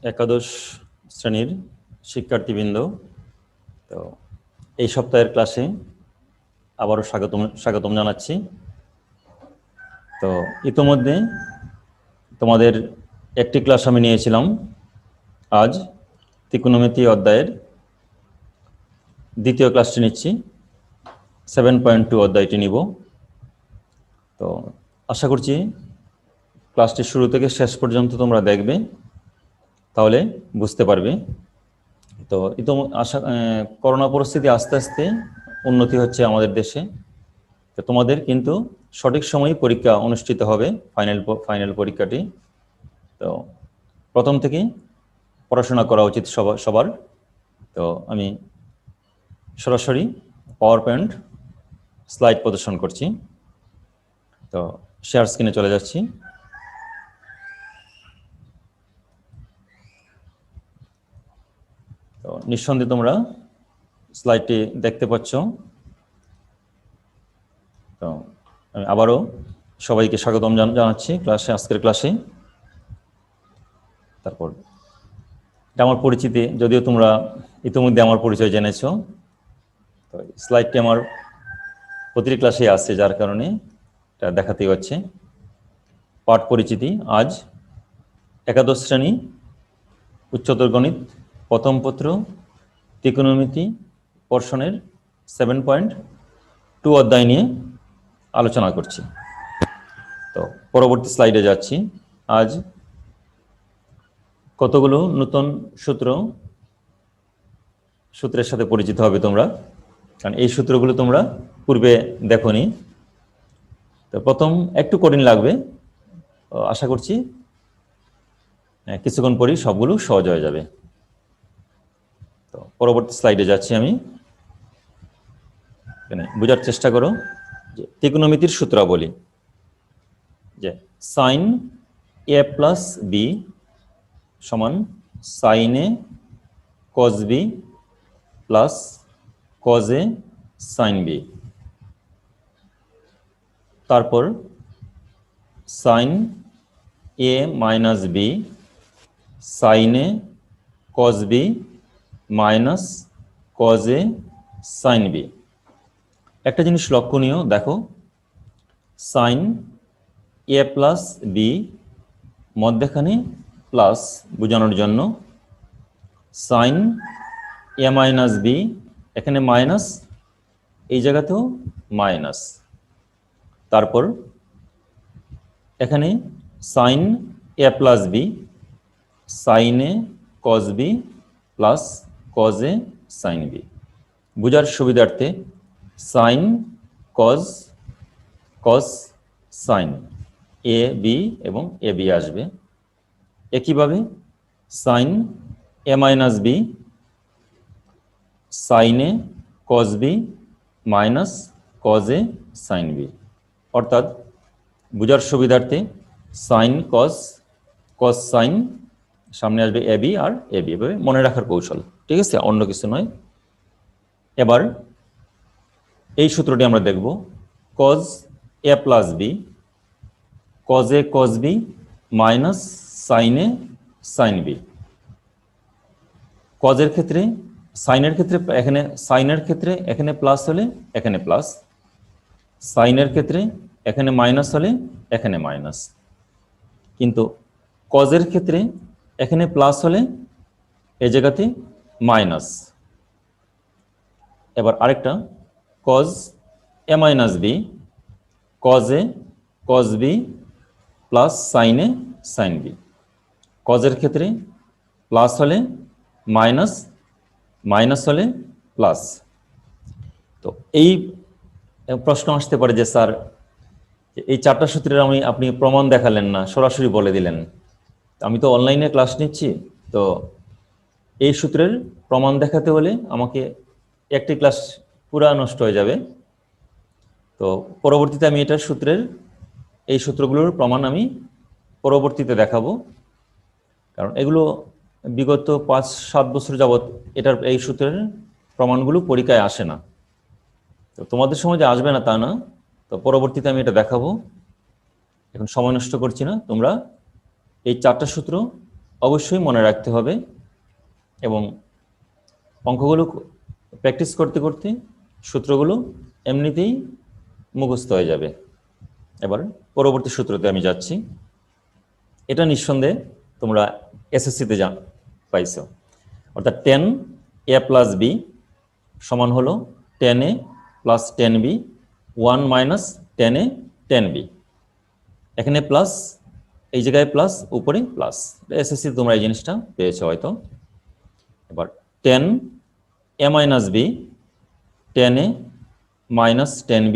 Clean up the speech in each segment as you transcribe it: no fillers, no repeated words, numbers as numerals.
একাদশ শ্রেণীর শিক্ষার্থীবৃন্দ, তো এই সপ্তাহের ক্লাসে আবারও স্বাগতম জানাচ্ছি। তো ইতোমধ্যে তোমাদের একটি ক্লাস আমি নিয়েছিলাম। আজ ত্রিকোণমিতি অধ্যায়ের দ্বিতীয় ক্লাসটি নিচ্ছি, 7.2 অধ্যায়টি নিব। তো আশা করছি ক্লাসটি শুরু থেকে শেষ পর্যন্ত তোমরা দেখবে, তাহলে বুঝতে পারবে। তো করোনা পরিস্থিতি আস্তে আস্তে উন্নতি হচ্ছে আমাদের দেশে। তো তোমাদের কিন্তু সঠিক সময়ে পরীক্ষা অনুষ্ঠিত হবে, ফাইনাল পরীক্ষাটি। তো প্রথম থেকেই পড়াশোনা করা উচিত সবার। তো আমি সরাসরি পাওয়ার পয়েন্ট স্লাইড প্রদর্শন করছি। তো শেয়ার স্ক্রিনে চলে যাচ্ছি। তো নিঃসন্দেহে তোমরা স্লাইডটি দেখতে পাচ্ছ। তো আমি আবারও সবাইকে স্বাগতম জানাচ্ছি আজকের ক্লাসে। তারপর এটা আমার পরিচিতি, যদিও তোমরা ইতিমধ্যে আমার পরিচয় জেনেছ। তো স্লাইডটি আমার প্রতিটি ক্লাসে আসছে, যার কারণে এটা দেখাতেই হচ্ছে। পাঠ পরিচিতি। আজ একাদশ শ্রেণী উচ্চতর গণিত প্রথম পত্র ত্রিকোণমিতি পোর্শনের 7.2 অধ্যায় নিয়ে আলোচনা করছি। তো পরবর্তী স্লাইডে যাচ্ছি। আজ কতগুলো নতুন সূত্রের সাথে পরিচিত হবে তোমরা, কারণ এই সূত্রগুলো তোমরা পূর্বে দেখোনি। তো প্রথম একটু কঠিন লাগবে, আশা করছি কিছুক্ষণ পরই সবগুলো সহজ হয়ে যাবে। তো পরবর্তী স্লাইডে যাচ্ছি আমি। বোঝার চেষ্টা করো যে ত্রিকোণমিতির সূত্রাবলী, যে সাইন এ প্লাস বি সমান সাইন এ কস বি প্লাস কজ এ সাইন বি। তারপর সাইন এ মাইনাস বি সাইন এ কস বি মাইনাস কজ এ সাইন বি। একটা জিনিস লক্ষণীয়, দেখো সাইন এ প্লাস বি মধ্যখানে প্লাস বোঝানোর জন্য, সাইন এ মাইনাস বি এখানে মাইনাস, এই জায়গাতেও মাইনাস। তারপর এখানে সাইন এ প্লাস বি সাইন এ কস বি প্লাস কজ এ সাইন বি। বোঝার সুবিধার্থে sign cos cos sine a b এবং এ বি আসবে। একইভাবে সাইন এ মাইনাস বি সাইন এ কস বি মাইনাস কজ এ সাইন বি। অর্থাৎ বোঝার সুবিধার্থে সাইন কস কস সাইন সামনে আসবে A B R A B, এভাবে মনে রাখার কৌশল, ঠিক আছে, অন্য কিছু নয়। এবার এই সূত্রটি আমরা দেখব। Cos A plus B cos A cos B minus sine A sine B. কজের ক্ষেত্রে সাইনের ক্ষেত্রে এখানে সাইনের ক্ষেত্রে এখানে প্লাস হলে এখানে প্লাস, সাইনের ক্ষেত্রে এখানে মাইনাস হলে এখানে মাইনাস, কিন্তু কজের ক্ষেত্রে এখানে প্লাস হলে এই জায়গাতে মাইনাস। এবার আরেকটা, cos A minus B cos A cos B plus sine A sine B. কজের ক্ষেত্রে প্লাস হলে মাইনাস, মাইনাস হলে প্লাস। তো এই প্রশ্ন আসতে পারে যে স্যার, এই চারটা সূত্রের আপনি প্রমাণ দেখালেন না, সরাসরি বলে দিলেন। আমি তো অনলাইনে ক্লাস নিচ্ছি, তো এই সূত্রের প্রমাণ দেখাতে হলে আমাকে একটি ক্লাস পুরা নষ্ট হয়ে যাবে। তো পরবর্তীতে আমি এই সূত্রগুলোর প্রমাণ আমি পরবর্তীতে দেখাবো, কারণ এগুলো বিগত 5-7 বছর যাবৎ এই সূত্রের প্রমাণগুলো পরীক্ষায় আসে না। তো তোমাদের সময় যে আসবে না তা না, তো পরবর্তীতে আমি এটা দেখাবো। এখন সময় নষ্ট করছি না, তোমরা এই চারটা সূত্র অবশ্যই মনে রাখতে হবে এবং অঙ্কগুলো প্র্যাকটিস করতে করতে সূত্রগুলো এমনিতেই মুখস্থ হয়ে যাবে। এবার পরবর্তী সূত্রতে আমি যাচ্ছি। এটা নিঃসন্দেহে তোমরা এসএসসিতে পাইছো, অর্থাৎ 10a প্লাস বি সমান হলো 10a plus 10b 1 minus 10a 10b। এখানে প্লাস, এই জায়গায় প্লাস, উপরে প্লাস। এসএসসি তোমরা এই জিনিসটা পেয়েছো হয়তো। এবার 10a minus B 10a minus 10b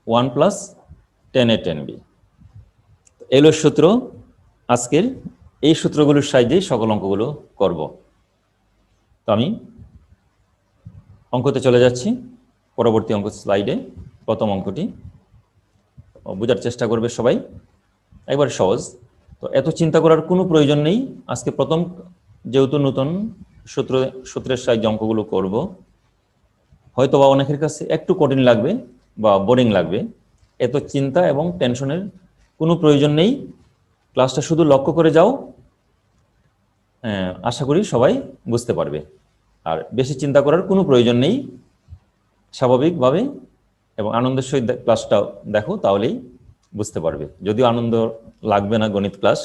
1 plus 10a 10b। এগুলো সূত্র। আজকের এই সূত্রগুলোর সাহায্যে সকল অঙ্কগুলো করব। তো আমি অঙ্কতে চলে যাচ্ছি। পরবর্তী অঙ্ক স্লাইডে প্রথম অঙ্কটি বোঝার চেষ্টা করবে সবাই, একবার সহজ। তো এত চিন্তা করার কোনো প্রয়োজন নেই। আজকে প্রথম যেহেতু নতুন সূত্রের সাহায্যে অঙ্কগুলো করব, হয়তো বা অনেকের কাছে একটু কঠিন লাগবে বা বোরিং লাগবে। এত চিন্তা এবং টেনশনের কোনো প্রয়োজন নেই। ক্লাসটা শুধু লক্ষ্য করে যাও, আশা করি সবাই বুঝতে পারবে। আর বেশি চিন্তা করার কোনো প্রয়োজন নেই। স্বাভাবিকভাবে এবং আনন্দের সহিত ক্লাসটা দেখো, তাহলেই বুঝতে পারবে। যদিও আনন্দ লাগবে না গণিত ক্লাস,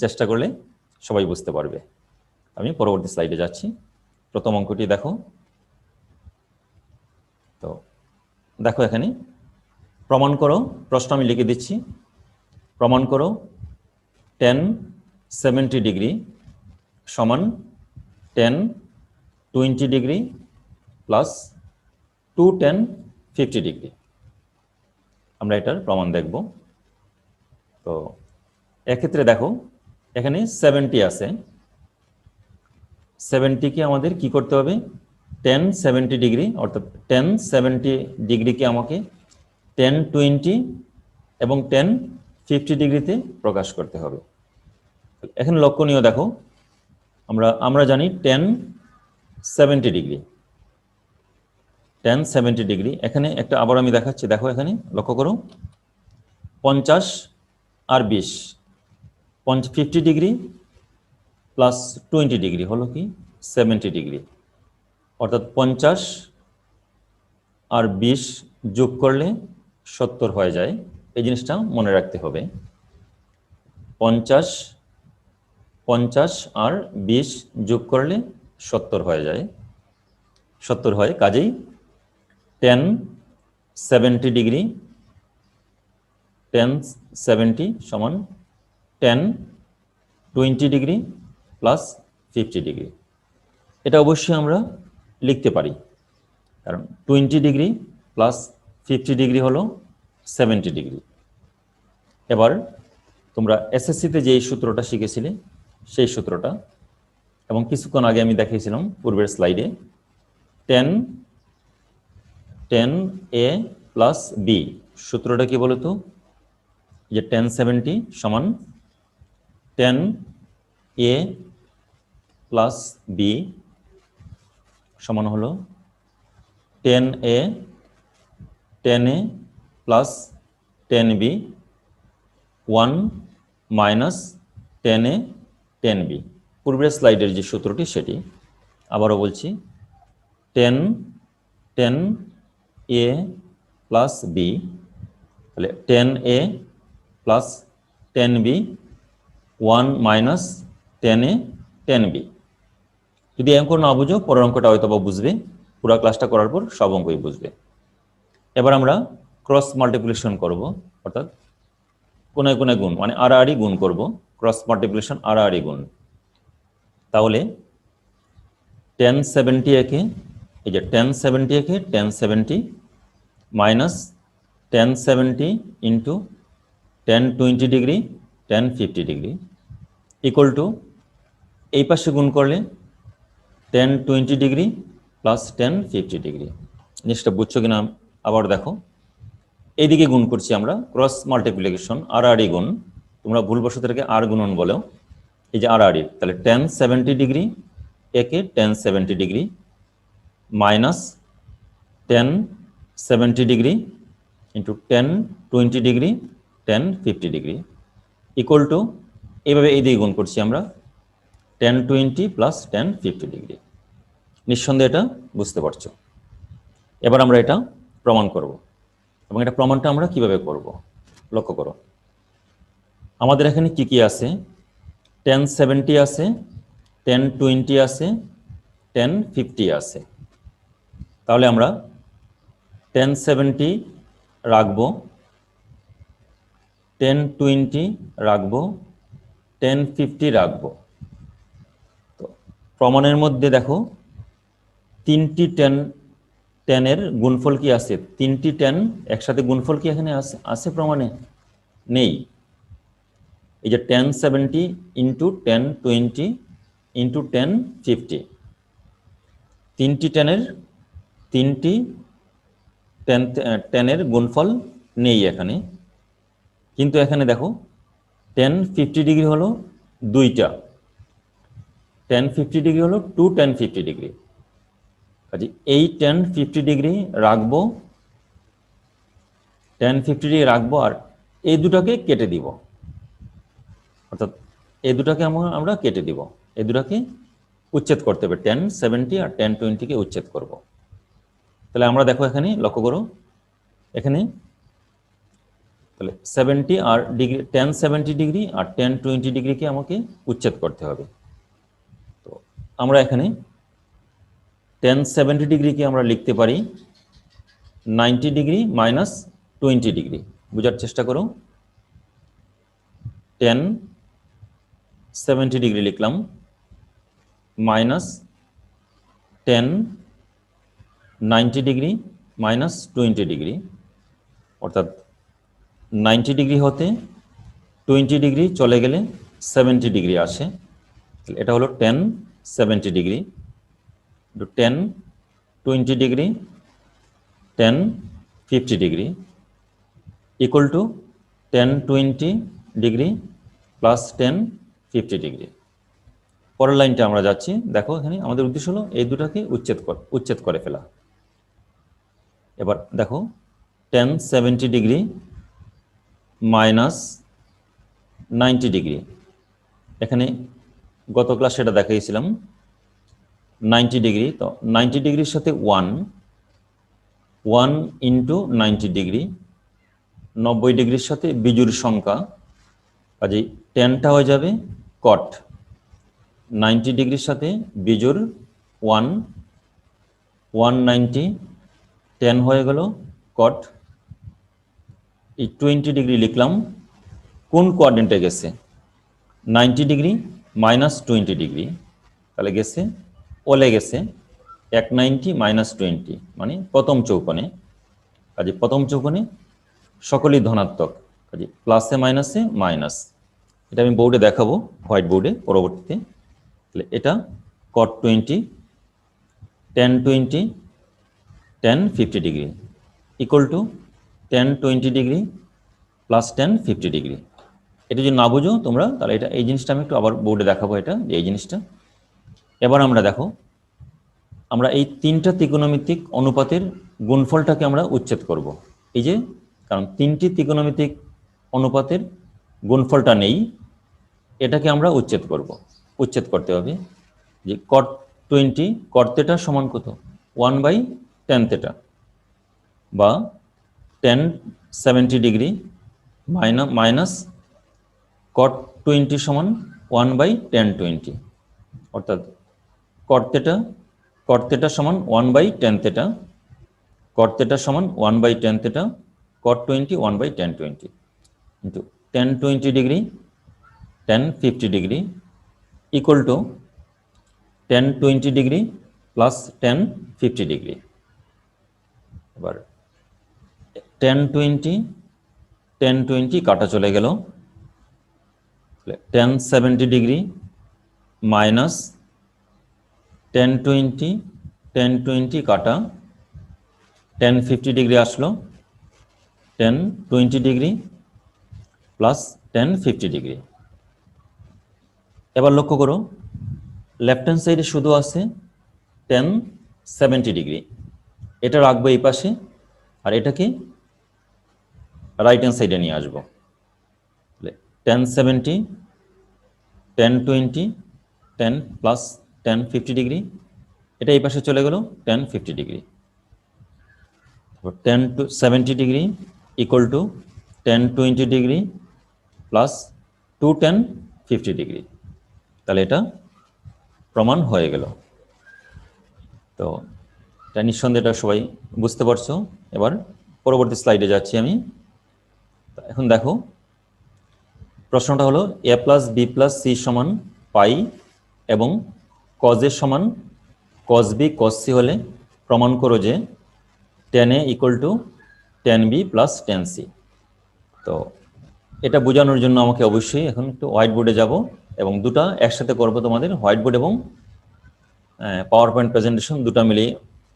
চেষ্টা করলে সবাই বুঝতে পারবে। আমি পরবর্তী স্লাইডে যাচ্ছি। প্রথম অঙ্কটি দেখো। তো দেখো এখানে প্রমাণ করো, প্রশ্ন আমি লিখে দিচ্ছি। প্রমাণ করো 10 70 ডিগ্রি সমান 10 20 ডিগ্রি প্লাস 2 10 50 ডিগ্রি। আমরা এটার প্রমাণ দেখব। তো এক্ষেত্রে দেখো এখানে 70 আছে। 70কে আমাদের কি করতে হবে? 10 70 ডিগ্রি, অর্থাৎ 10 70 ডিগ্রিকে আমাকে 10 20 এবং 10 50 ডিগ্রিতে প্রকাশ করতে হবে। এখানে লক্ষণীয় দেখো, আমরা জানি 10 70 ডিগ্রি, 10 70 ডিগ্রি। এখানে একটা আবার আমি দেখাচ্ছি, দেখো এখানে লক্ষ্য করো, 50 আর 20 50 ডিগ্রি প্লাস 20 ডিগ্রি হলো কি 70 ডিগ্রি, অর্থাৎ 50 আর 20 যোগ করলে 70 হয়ে যায়। এই জিনিসটা মনে রাখতে হবে। 50 আর 20 যোগ করলে 70 হয়ে যায়, 70 হয়। কাজেই 10 70 ডিগ্রি 10 70 সমান 10 20 ডিগ্রি প্লাস 50 ডিগ্রি। এটা অবশ্যই আমরা লিখতে পারি, কারণ 20 ডিগ্রি প্লাস 50 ডিগ্রি হলো 70 ডিগ্রি। এবার তোমরা এসএসসিতে যেই সূত্রটা শিখেছিলে সেই সূত্রটা, এবং কিছুক্ষণ আগে আমি দেখিয়েছিলাম পূর্বের স্লাইডে, 10a প্লাস বি সূত্রটা কি বলতো? যে 10 70 সমান 10a প্লাস বি সমান হলো 10a plus 10b 1 minus 10a 10b। পূর্বের স্লাইডের যে সূত্রটি সেটি আবারও বলছি, 10a প্লাস বি, তাহলে 10a plus 10b 1 minus 10a 10b। যদি অঙ্ক না বুঝো পরের অঙ্কটা হয়তো বা বুঝবে, পুরো ক্লাসটা করার পর সব অঙ্কই বুঝবে। এবার আমরা ক্রস মাল্টিপ্লিকেশন করব, অর্থাৎ কোনায় কোনায় গুণ, মানে আড়াআড়ি গুণ করব। ক্রস মাল্টিপ্লিকেশন আড়াআড়ি গুণ। তাহলে 10 70 একে, এই যে 10 70 একে 10 70 minus 10 70 into 10 20 degree 10 50 degree equal two, এই পাশে গুণ করলে 10 20 ডিগ্রি প্লাস 10 50 ডিগ্রি। জিনিসটা বুঝছো কিনা আবার দেখো, এইদিকে গুণ করছি আমরা, ক্রস মাল্টিপ্লিকেশন আড়াআড়ি গুণ। তোমরা ভুলবশত এটাকে আর গুণন বলো, এই যে আড়াআড়ি। তাহলে 10 70 ডিগ্রি একে 10 70 degree minus 10 70 degree into 10 20 degree 10 50 degree equal two, এইভাবে এই দিকে গুণ করছি আমরা, 1020 প্লাস 1050 ডিগ্রি। নিঃসন্দেহে এটা বুঝতে পারছো। এবার আমরা এটা প্রমাণ করব, এবং এটা প্রমাণটা আমরা কিভাবে করব লক্ষ্য করো। আমাদের এখানে কি কি আছে? 1070 আছে, 1020 আছে, 1050 আছে। তাহলে আমরা 1070 রাখবো, 1020 রাখবো, 1050 রাখবো। তো প্রমাণের মধ্যে দেখো তিনটি 10 গুণফল কি আছে? তিনটি 10 একসাথে গুণফল কি এখানে আছে প্রমাণে? নেই। এই যে 1070 ইন্টু 1020 ইন্টু 1050, তিনটি 10 গুণফল নেই এখানে। কিন্তু এখানে দেখো 1050 ডিগ্রি হলো দুইটা, 1050 ডিগ্রি হলো 1050 ডিগ্রি। কাজে এই 1050 ডিগ্রি রাখবো, 1050 ডিগ্রি রাখবো, আর এই দুটাকে কেটে দিব, অর্থাৎ এই দুটাকে আমরা কেটে দিব, এই দুটাকে উচ্ছেদ করতে হবে। 1070 আর 1020-কে উচ্ছেদ করব। তাহলে আমরা দেখো এখানে লক্ষ্য করো, এখানে তাহলে 70 আর ডিগ্রি, 1070 ডিগ্রি আর 1020 ডিগ্রিকে আমাকে উচ্ছেদ করতে হবে। তো আমরা এখানে 1070 ডিগ্রিকে আমরা লিখতে পারি 90 ডিগ্রি মাইনাস 20 ডিগ্রি। বোঝার চেষ্টা করো। 1070 ডিগ্রি লিখলাম মাইনাস 1090 ডিগ্রি মাইনাস 20 ডিগ্রি, অর্থাৎ 90 ডিগ্রি হতে 20 ডিগ্রি চলে গেলে 70 ডিগ্রি আসে। এটা হলো 1070 degree, 1020 degree, 1050 degree equal to 1020 degree plus 1050 degree. পরের লাইনটা আমরা যাচ্ছি। দেখো এখানে আমাদের উদ্দেশ্য হলো এই দুটাকে উচ্ছেদ করে ফেলা। এবার দেখো 1070 ডিগ্রি মাইনাস 90 ডিগ্রি, এখানে গত ক্লাস সেটা দেখাইছিলাম 90 ডিগ্রি। তো 90 ডিগ্রির সাথে 1 ইন্টু 90 ডিগ্রি, 90 ডিগ্রির সাথে বিজুর সংখ্যা, কাজেই 10টা হয়ে যাবে কট। 90 ডিগ্রির সাথে বিজুর 190, 10 হয়ে গেল কট। এই 20 ডিগ্রি লিখলাম, কোন কোয়াড্রেন্টে গেছে? 90 ডিগ্রি মাইনাস 20 ডিগ্রি, তাহলে গেছে ওলে গেছে 190 মাইনাস 20, মানে প্রথম চৌকোণে। কাজে প্রথম চৌকোণে সকলেই ধনাত্মক, কাজে প্লাসে মাইনাসে মাইনাস। এটা আমি বোর্ডে দেখাবো, হোয়াইট বোর্ডে পরবর্তীতে। তাহলে এটা কট 20, 1020, 1050 degree equal to 1020 degree plus 1050 degree. এটা যদি না বুঝো তোমরা, তাহলে এটা এই জিনিসটা আমি একটু আবার বোর্ডে দেখাবো, এটা এই জিনিসটা। এবার আমরা দেখো, আমরা এই তিনটা ত্রিকোণমিতিক অনুপাতের গুণফলটাকে আমরা উচ্ছেদ করব। এই যে, কারণ তিনটি ত্রিকোণমিতিক অনুপাতের গুণফলটা নেই, এটাকে আমরা উচ্ছেদ করব। উচ্ছেদ করতে হবে যে কট 20 কট থেটা সমান কত? 1/10 থেটা, বা 1070 ডিগ্রি মাইনাস কট 20 সমান 1/1020, অর্থাৎ কট থেটা সমান 1/10 থেটা, কট থেটা সমান 1/10 theta, cot 20 1/1020 into 1020 degree 1050 degree equal to 1020 degree plus 1050 degree. এবার 1020 কাটা চলে গেল, 1070 ডিগ্রি মাইনাস 1020 কাটা 1050 ডিগ্রি আসলো, 1020 ডিগ্রি প্লাস 1050 ডিগ্রি। এবার লক্ষ্য করো, লেফট হ্যান্ড সাইডে শুধু আছে 1070 ডিগ্রি, এটা রাখবো এই পাশে, আর এটাকে রাইট হ্যান্ড সাইডে নিয়ে আসবো। 1070, 1020, টেন প্লাস টেন 50 ডিগ্রি, এটা এই পাশে চলে গেল ten 50 degree. 10 to 70 degree equal two 10 20 degree plus 2 10 50 degree. তাহলে এটা প্রমাণ হয়ে গেল। তো এটা নিঃসন্দেহে এটা সবাই বুঝতে পারছো। এবার পরবর্তী স্লাইডে যাচ্ছি আমি। এখন দেখো প্রশ্নটা হলো a plus B plus c সমান পাই এবং কজ এ সমান কজ বি কজ সি হলে প্রমাণ করো যে tan A equal to tan B plus tan c. তো এটা বোঝানোর জন্য আমাকে অবশ্যই এখন একটু হোয়াইট বোর্ডে যাব এবং দুটা একসাথে করব। তোমাদের হোয়াইট বোর্ড এবং পাওয়ার পয়েন্ট প্রেজেন্টেশন দুটো মিলিয়ে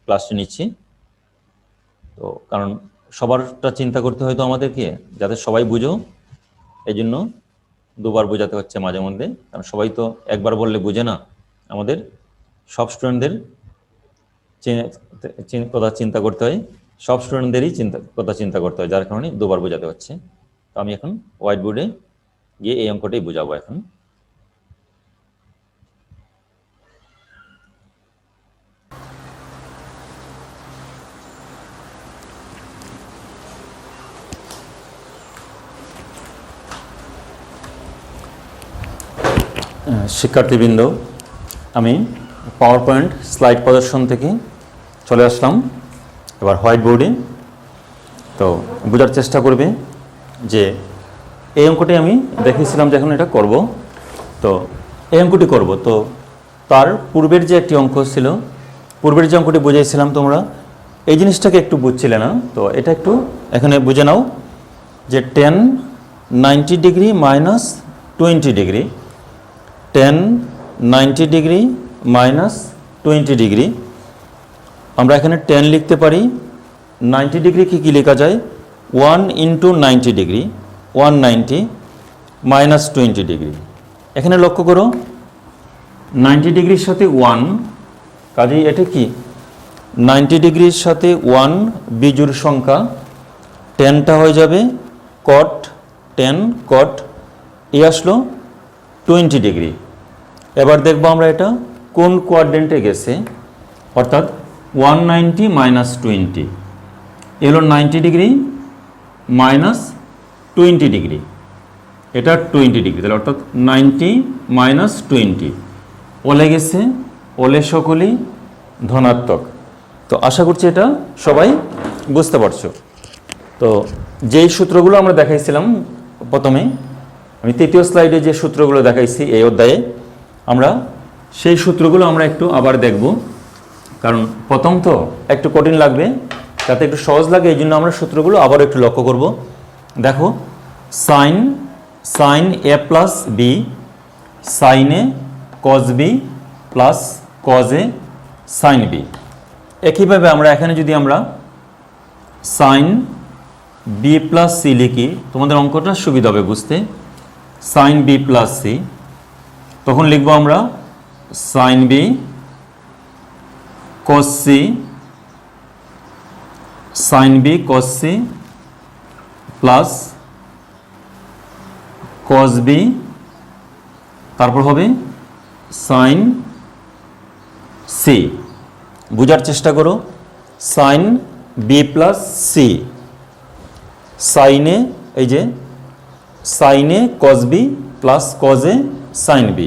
ক্লাসটি নিচ্ছি। তো কারণ সবারটা চিন্তা করতে হয় তো আমাদেরকে, যাতে সবাই বুঝো, এই জন্য দুবার বোঝাতে হচ্ছে মাঝে মধ্যে। কারণ সবাই তো একবার বললে বুঝে না। আমাদের সব স্টুডেন্টদের কথা চিন্তা করতে হয়, সব স্টুডেন্টদেরই কথা চিন্তা করতে হয়, যার কারণে দুবার বোঝাতে হচ্ছে। তো আমি এখন হোয়াইট বোর্ডে গিয়ে এই অঙ্কটাই বোঝাবো এখন। শিক্ষার্থীবৃন্দ, আমি পাওয়ার পয়েন্ট স্লাইড প্রদর্শন থেকে চলে আসলাম এবার হোয়াইট বোর্ডে। তো বোঝার চেষ্টা করবে যে এই অঙ্কটি আমি দেখিয়েছিলাম যে এখন এটা করব। তো এই অঙ্কটি করব। তো তার পূর্বের যে একটি অঙ্ক ছিল, পূর্বের যে অঙ্কটি বুঝিয়েছিলাম, তোমরা এই জিনিসটাকে একটু বুঝছিলে না। তো এটা একটু এখানে বুঝে নাও যে 10 90 degree minus 20 degree, 10 90 degree minus 20 degree. আমরা এখানে 10 লিখতে পারি, 90 ডিগ্রিকে কী লেখা যায় 1 ইন্টু 90 ডিগ্রি, 190 মাইনাস 20 ডিগ্রি। এখানে লক্ষ্য করো 90 ডিগ্রির সাথে 1, কাজেই এটা কি 90 ডিগ্রির সাথে 1 বিজোড় সংখ্যা, 10টা হয়ে যাবে কট 10 কট, এ আসলো 20 ডিগ্রি। এবার দেখবো আমরা এটা কোন কোয়াড্রেন্টে গেছে, অর্থাৎ 190 মাইনাস 20 এলো 90 ডিগ্রি মাইনাস 20 ডিগ্রি, এটা 20 ডিগ্রি। তাহলে অর্থাৎ 90 মাইনাস 20 ওলে গেছে, ওলে সকলেই ধনাত্মক। তো আশা করছি এটা সবাই বুঝতে পারছো। তো যেই সূত্রগুলো আমরা দেখাইছিলাম প্রথমে, আমি তৃতীয় স্লাইডে যে সূত্রগুলো দেখাইছি এই অধ্যায়ে, আমরা সেই সূত্রগুলো আমরা একটু আবার দেখব। কারণ প্রথম তো একটু কঠিন লাগবে, যাতে একটু সহজ লাগে এই জন্য আমরা সূত্রগুলো আবার একটু লক্ষ্য করব। দেখো sine A plus B sine a cos B plus cos A sine b. একইভাবে আমরা এখানে যদি আমরা সাইন বি প্লাস সি লিখি, তোমাদের অঙ্কটা সুবিধা হবে বুঝতে। সাইন বি প্লাস সি, তখন লিখব আমরা sine B cos c, sine B cos c plus cos b, তারপর হবে সাইন সি। বোঝার চেষ্টা করো, সাইন বি প্লাস সি, সাইনে এই যে সাইনে কস বি প্লাস কজে সাইন বি।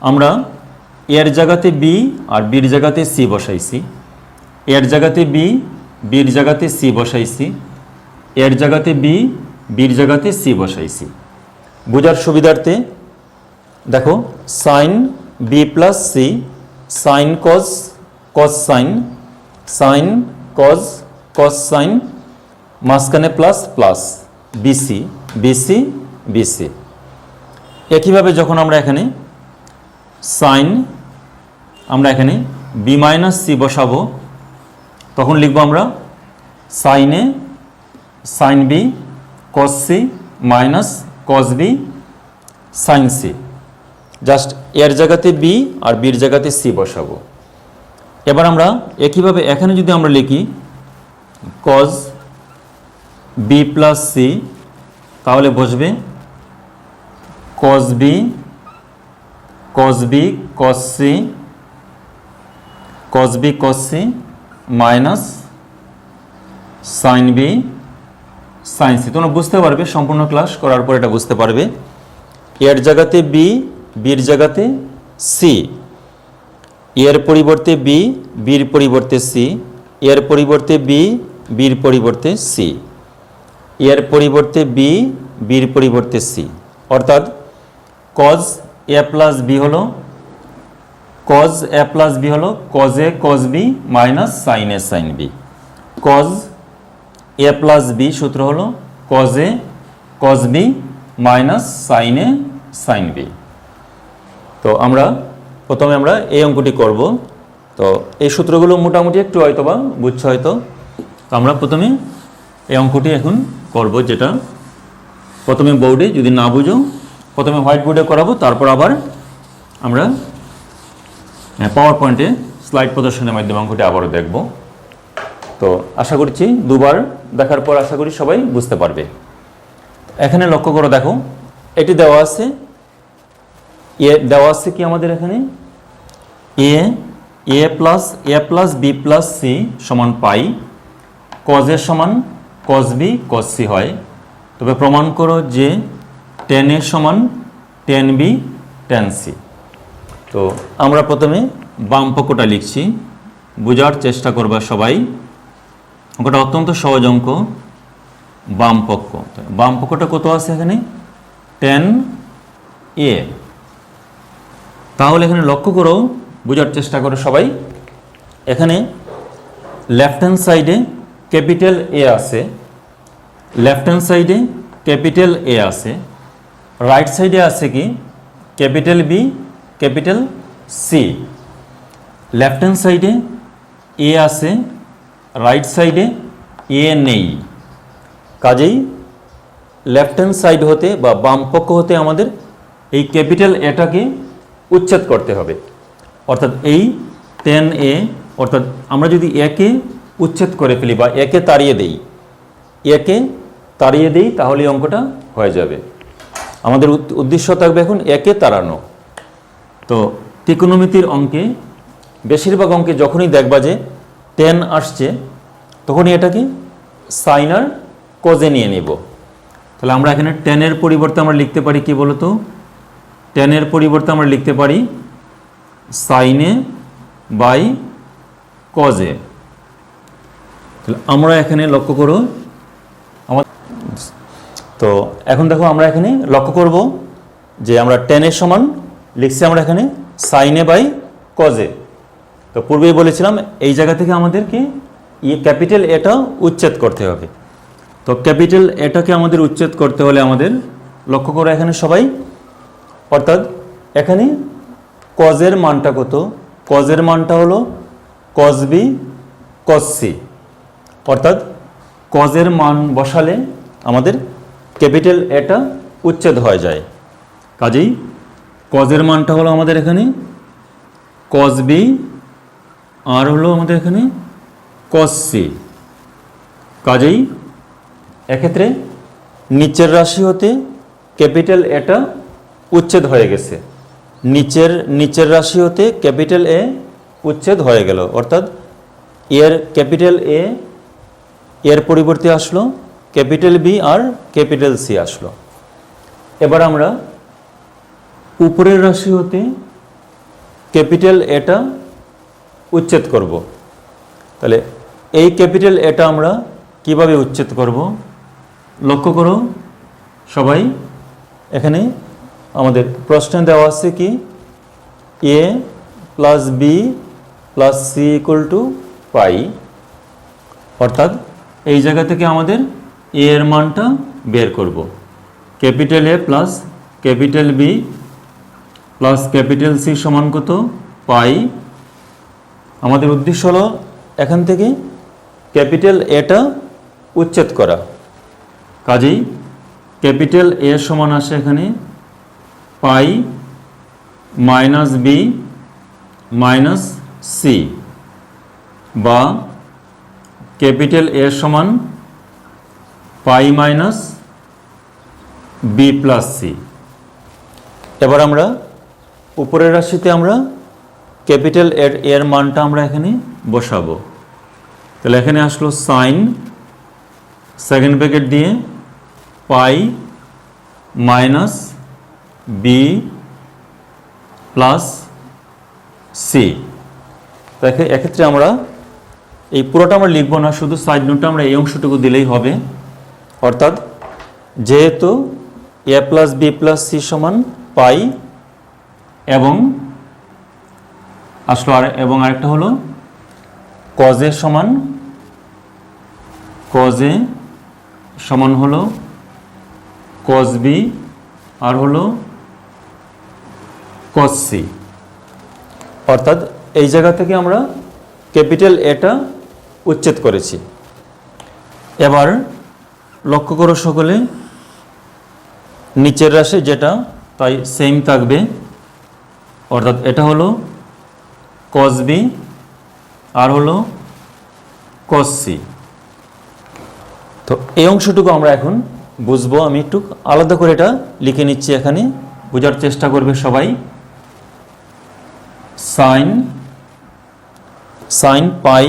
আমরা এর জায়গাতে বি আর বির জায়গাতে সি বসাইছি, এর জায়গাতে বি বির জায়গাতে সি বসাইছি, এর জায়গাতে বি বির জায়গাতে সি বসাইছি। বোঝার সুবিধার্থে দেখো sine B plus C, sine cos cos sine, sine cos cos sine, মাঝখানে plus plus BC BC BC. একইভাবে যখন আমরা এখানে সাইন, আমরা এখানে বি মাইনাস সি বসাবো, তখন লিখবো আমরা সাইনে sine B cos C minus cos B sine C. Just এর জায়গাতে বি আর বির জায়গাতে সি বসাবো। এবার আমরা একইভাবে এখানে যদি আমরা লিখি কজ বি প্লাস সি, তাহলে বসবে cos b cos b cos c minus sin b sin c। তোমরা বুঝতে পারবে, সম্পূর্ণ ক্লাস করার পর এটা বুঝতে পারবে। এর জায়গাতে b, বির জায়গাতে c, এর পরিবর্তে b, বির পরিবর্তে c, এর পরিবর্তে b, বির পরিবর্তে c, এর পরিবর্তে b, বির পরিবর্তে c। অর্থাৎ cos a প্লাস b হলো cos a প্লাস b হলো cos a cos b minus sin a sin b। cos a plus b সূত্র হলো cos a cos b minus sin a sin b। তো আমরা প্রথমে আমরা এই অঙ্কটি করব। তো এই সূত্রগুলো মোটামুটি একটু হয়তো বা বুঝছো হয়তো। তো আমরা প্রথমে এই অঙ্কটি এখন করব, যেটা প্রথমে বোর্ডে, যদি না বুঝো প্রথমে হোয়াইট বোর্ডে করাবো, তারপর আবার আমরা পাওয়ার পয়েন্টে স্লাইড প্রদর্শনের মাধ্যমে অঙ্কটি আবারও দেখব। তো আশা করছি দুবার দেখার পর আশা করি সবাই বুঝতে পারবে। এখানে লক্ষ্য করে দেখো, এটি দেওয়া আছে, দেওয়া আছে কি আমাদের এখানে a plus b plus c সমান পাই, cos a সমান cos b cos c হয়। তবে প্রমাণ করো যে tan a সমান tan b tan c। তো আমরা প্রথমে বাম পক্ষটা লিখছি, বোঝার চেষ্টা করবা সবাই। অঙ্কটা অত্যন্ত সহজ অঙ্ক। বাম পক্ষ, বাম পক্ষটা কত আছে এখানে tan a। তাহলে এখানে লক্ষ্য করো, বোঝার চেষ্টা করো সবাই। এখানে লেফট হ্যান্ড সাইডে ক্যাপিটাল এ আছে, লেফট হ্যান্ড সাইডে ক্যাপিটাল এ আছে, রাইট সাইডে আছে কি capital b capital c. Left hand সাইডে এ আছে, রাইট সাইডে এ নেই। কাজেই লেফট হ্যান্ড সাইড হতে বা বাম পক্ষ হতে আমাদের এই ক্যাপিটাল এটাকে উচ্ছেদ করতে হবে। অর্থাৎ এই tan a, অর্থাৎ আমরা যদি একে উচ্ছেদ করে ফেলি বা একে তাড়িয়ে দেই, তাহলে এই অঙ্কটা হয়ে যাবে। আমাদের উদ্দেশ্য থাকবে এখন একে তাড়ানো। তো ত্রিকোণমিতির অঙ্কে, বেশিরভাগ অঙ্কে যখনই দেখবা যে tan আসছে, তখনই এটাকে sin আর cos এ নিয়ে নেব। তাহলে আমরা এখানে tan এর পরিবর্তে আমরা লিখতে পারি কি বলতো, tan এর পরিবর্তে আমরা লিখতে পারি sin a by cos a। তাহলে আমরা এখানে লক্ষ্য করো, তো এখন দেখো আমরা এখানে লক্ষ্য করব যে আমরা tan এর সমান লিখছি আমরা এখানে sin a by cos a। তো পূর্বেই বলেছিলাম এই জায়গা থেকে আমাদেরকে ক্যাপিটাল এটা উচ্ছেদ করতে হবে। তো ক্যাপিটাল এটাকে আমাদের উচ্ছেদ করতে হলে আমাদের লক্ষ্য করো এখানে সবাই, অর্থাৎ এখানে cos এর মানটা কত, cos এর মানটা হলো cos b cos c। অর্থাৎ cos এর মান বসালে আমাদের ক্যাপিটাল এটা উচ্ছেদ হয়ে যায়। কাজেই cos এর মানটা হলো আমাদের এখানে cos b আর হলো আমাদের এখানে cos c। কাজেই এক্ষেত্রে নিচের রাশি হতে ক্যাপিটাল এটা উচ্ছেদ হয়ে গেছে, নিচের রাশি হতে ক্যাপিটাল এ উচ্ছেদ হয়ে গেল। অর্থাৎ এর ক্যাপিটাল এ এর পরিবর্তে আসলো ক্যাপিটাল বি আর ক্যাপিটাল সি আসলো। এবার আমরা উপরের রাশি হতে ক্যাপিটাল এটা উচ্ছেদ করব। তাহলে এই ক্যাপিটাল এটা আমরা কিভাবে উচ্ছেদ করব, লক্ষ্য করো সবাই। এখানে আমাদের প্রশ্নে দেওয়া আছে কি a plus B plus C equal to pi. অর্থাৎ এই জায়গা থেকে আমাদের a এর মানটা বের করব। Capital a plus capital b plus capital c সমান কত পাই। আমাদের উদ্দেশ্য হলো এখান থেকে ক্যাপিটাল এটা উচ্ছেদ করা। কাজেই ক্যাপিটাল এ সমান আসে এখানে পাই মাইনাস বি মাইনাস সি, বা ক্যাপিটাল এ সমান পাই মাইনাস বি প্লাস সি। এবার আমরা উপরের রাশিতে আমরা ক্যাপিটাল এর মানটা আমরা এখানে বসাবো। তাহলে এখানে আসলো সাইন সেকেন্ড ব্র্যাকেট দিয়ে পাই মাইনাস বি প্লাস সি। তো এক্ষেত্রে আমরা এই পুরোটা আমরা লিখবো না, শুধু সাইড নোটটা আমরা এই অংশটুকু দিলেই হবে। অর্থাৎ যেহেতু এ প্লাস বি প্লাস সি সমান পাই এবং আসলো এবং আরেকটা হলো কজে সমান হলো কজ বি আর হলো কজ সি। অর্থাৎ এই জায়গা থেকে আমরা ক্যাপিটাল এটা উচ্ছেদ করেছি। এবার লক্ষ্য করো সকলে, নিচের রাশি যেটা তাই সেম থাকবে। অর্থাৎ এটা হলো কজ বি আর হলো কজ সি। তো এই অংশটুকু আমরা এখন বুঝবো। আমি একটু আলাদা করে এটা লিখে নিচ্ছি, এখানে বোঝার চেষ্টা করবে সবাই। Sine pi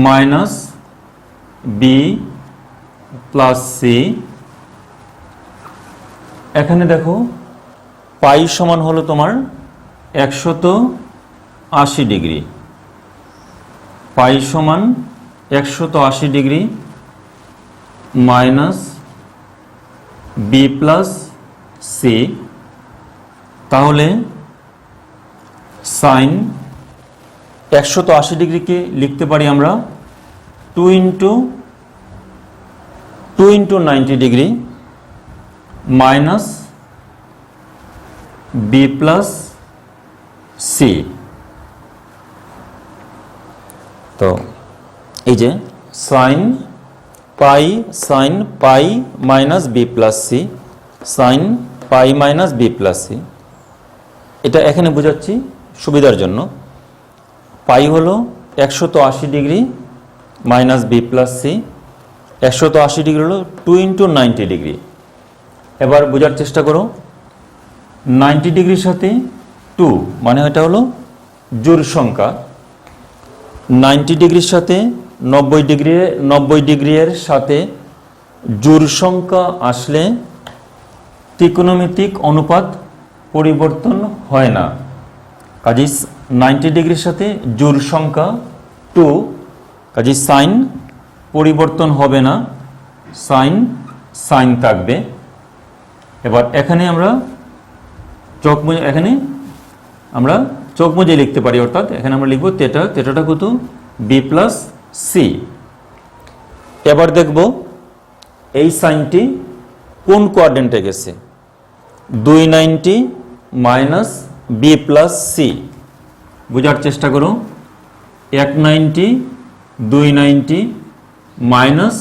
minus B plus c. এখানে দেখো পাই সমান হলো তোমার 180 ডিগ্রি। পাই সমান 180 degree minus B plus c. তাহলে সাইন 180 ডিগ্রিকে লিখতে পারি আমরা 2 into 90 degree minus B plus c. তো এই যে sine pi minus B plus C, sine pi minus B plus c. এটা এখানে বোঝাচ্ছি সুবিধার জন্য। পাই হলো 180 degree minus B plus c. 180 degree হলো 2 ইন্টু 90 ডিগ্রি। এবার বোঝার চেষ্টা করো, 90 ডিগ্রির সাথে 2 মানে এটা হলো জোড় সংখ্যা। 90 ডিগ্রির সাথে 90 ডিগ্রির সাথে জোড় সংখ্যা আসলে ত্রিকোণমিতিক অনুপাত পরিবর্তন হয় না। কাজেই 90 ডিগ্রির সাথে জোড় সংখ্যা 2, কাজেই সাইন পরিবর্তন হবে না, সাইন থাকবে। এবার এখানে আমরা চোখ মুজে লিখতে পারি। অর্থাৎ এখানে আমরা লিখব তেটাটা কত, বি প্লাস সি। এবার দেখব এই সাইনটি কোন কোয়াড্রেন্টে গেছে। 290 মাইনাস বি প্লাস সি। বোঝার চেষ্টা করো, 190 290 মাইনাস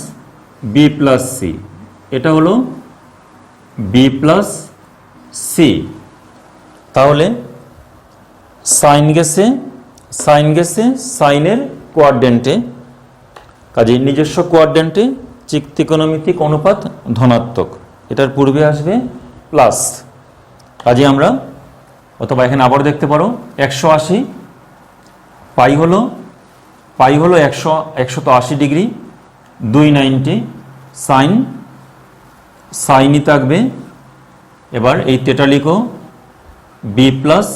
বি প্লাস সি, এটা হলো বি প্লাস সি। তাহলে সাইন গেছে সাইনের কোয়াড্রেন্টে, কাজে নিজস্ব কোয়াড্রেন্টে ত্রিকোণমিতিক অনুপাত ধনাত্মক, এটার পূর্বে আসবে প্লাস। কাজে আমরা অথবা এখানে আবার দেখতে পারো 180 পাই হলো 180 ডিগ্রি, 290 সাইনই থাকবে। এবার এই তেটা লিখো বি প্লাস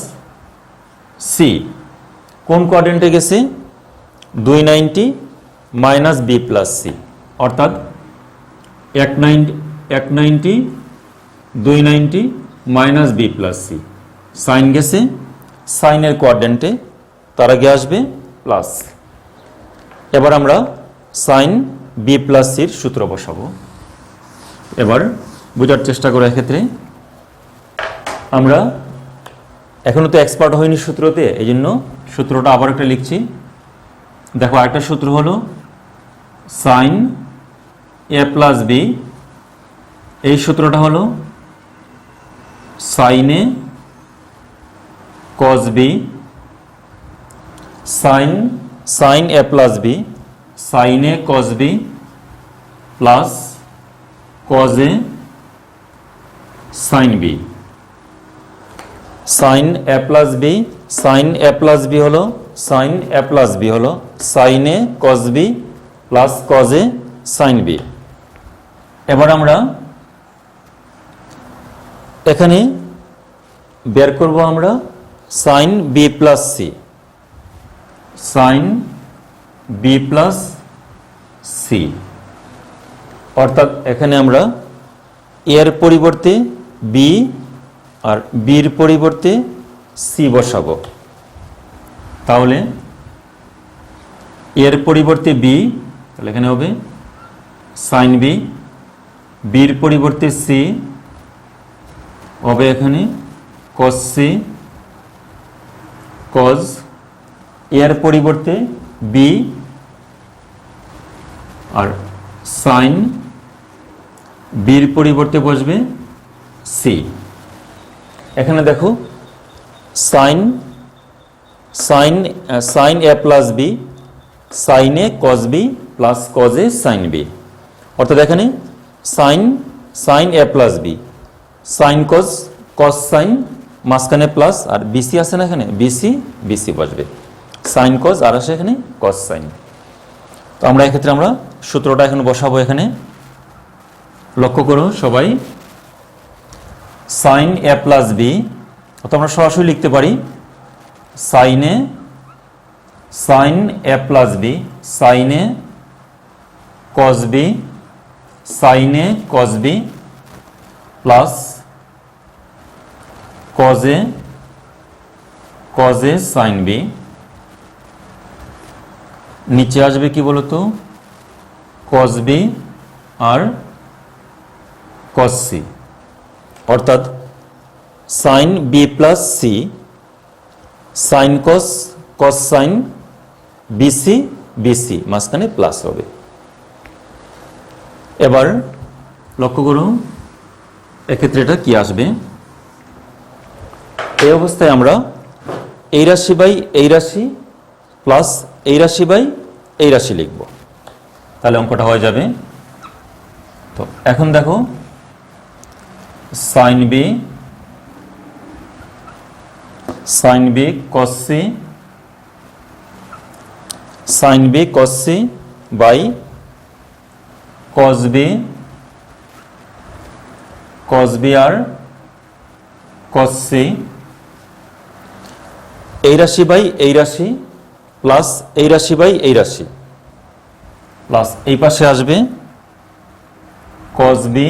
সি। কোন কোয়াড্রেন্টে গেছে, 290 মাইনাস বি প্লাস সি। অর্থাৎ 190 290 minus B plus C. Sine গেছে সাইনের কোয়াড্রেন্টে, তার আগে আসবে প্লাস। এবার আমরা সাইন বি প্লাস সির সূত্র বসাবো। এবার বোঝার চেষ্টা করো, এক্ষেত্রে আমরা এখনো তো এক্সপার্ট হয়নি সূত্রতে, এই জন্য সূত্রটা আবার একটা লিখছি। দেখো আরেকটা সূত্র হলো সাইন এ প্লাস বি। এই সূত্রটা হলো সাইনে কজ বি, সাইন এ প্লাস বি, সাইনে কজ বি প্লাস কজে সাইন বি। সাইন এ প্লাস বি, সাইন এ প্লাস বি হলো সাইন এ প্লাস বি হলো সাইন এ কস বি প্লাস কজ এ সাইন বি। এবার আমরা এখানে বের করব আমরা sine B plus C, sine B plus C, অর্থাৎ এখানে আমরা এর পরিবর্তে বি আর বির পরিবর্তে সি বসাবো। তাহলে এর পরিবর্তে বি, তাহলে এখানে হবে সাইন বি, বির পরিবর্তে সি হবে এখানে কস সি, কজ, এর পরিবর্তে বি আর সাইন, বির পরিবর্তে বসবে সি। এখানে দেখো সাইন সাইন সাইন এ প্লাস বি, সাইন এ কস বি প্লাস কজ এ সাইন বি, অর্থাৎ এখানে সাইন সাইন এ plus B, sine cos, cos sine, মাঝখানে প্লাস আর বিসি আছে না, এখানে বিসি বিসি বসবে, সাইন কস আর আসে এখানে কস সাইন। তো আমরা এক্ষেত্রে আমরা সূত্রটা এখন বসাবো এখানে। লক্ষ্য করো সবাই, সাইন এ প্লাস বি, অর্থাৎ আমরা সরাসরি লিখতে পারি সাইনে সাইন এ প্লাস বি, সাইনে কস বি, সাইনে কস বি প্লাস কজে কজে সাইন বি। নিচে আসবে কি বলতো, কস বি আর কস সি, অর্থাৎ sine B plus C, sine cos, cos sine, BC BC, মাঝখানে প্লাস হবে। এবার লক্ষ্য করুন এক্ষেত্রে এটা কি আসবে, এই অবস্থায় আমরা এই রাশি বাই এই রাশি প্লাস এই রাশি বাই এই রাশি লিখব, তাহলে অঙ্কটা হয়ে যাবে। তো এখন দেখো sine B cos c, sine B cos c by cos B আর কস সি, এই রাশি বাই এই রাশি প্লাস এই রাশি বাই এই রাশি প্লাস এই পাশে আসবে cos B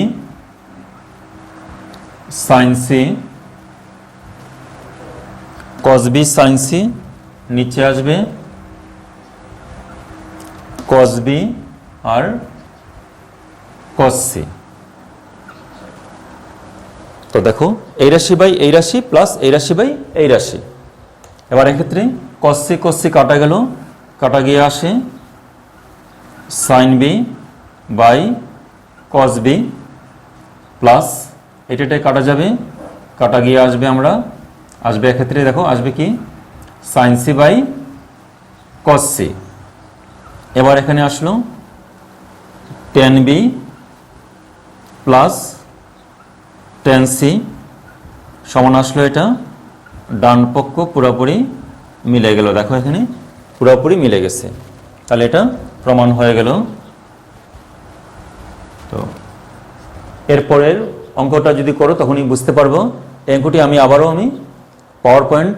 sine c, cos B sine c, নিচে আসবে কস বি আর কস সি। তো দেখো এই রাশি বাই এই রাশি প্লাস এই রাশি বাই এই রাশি। এবার এক্ষেত্রে কস সি কাটা গেল, কাটা গিয়ে আসে sine B by cos B plus এটাই কাটা যাবে, কাটা গিয়ে আসবে আমরা আসবে এক্ষেত্রে দেখো আসবে কি sine C by cos c. এবার এখানে আসলো tan B plus tan C সমান আসলো, এটা ডান পক্ষ পুরোপুরি মিলে গেল, দেখো এখানে পুরোপুরি মিলে গেছে, তাহলে এটা প্রমাণ হয়ে গেল। তো এরপরের অঙ্কটা যদি করো তখনই বুঝতে পারবো। এই অঙ্কটি আমি আবারও পাওয়ার পয়েন্ট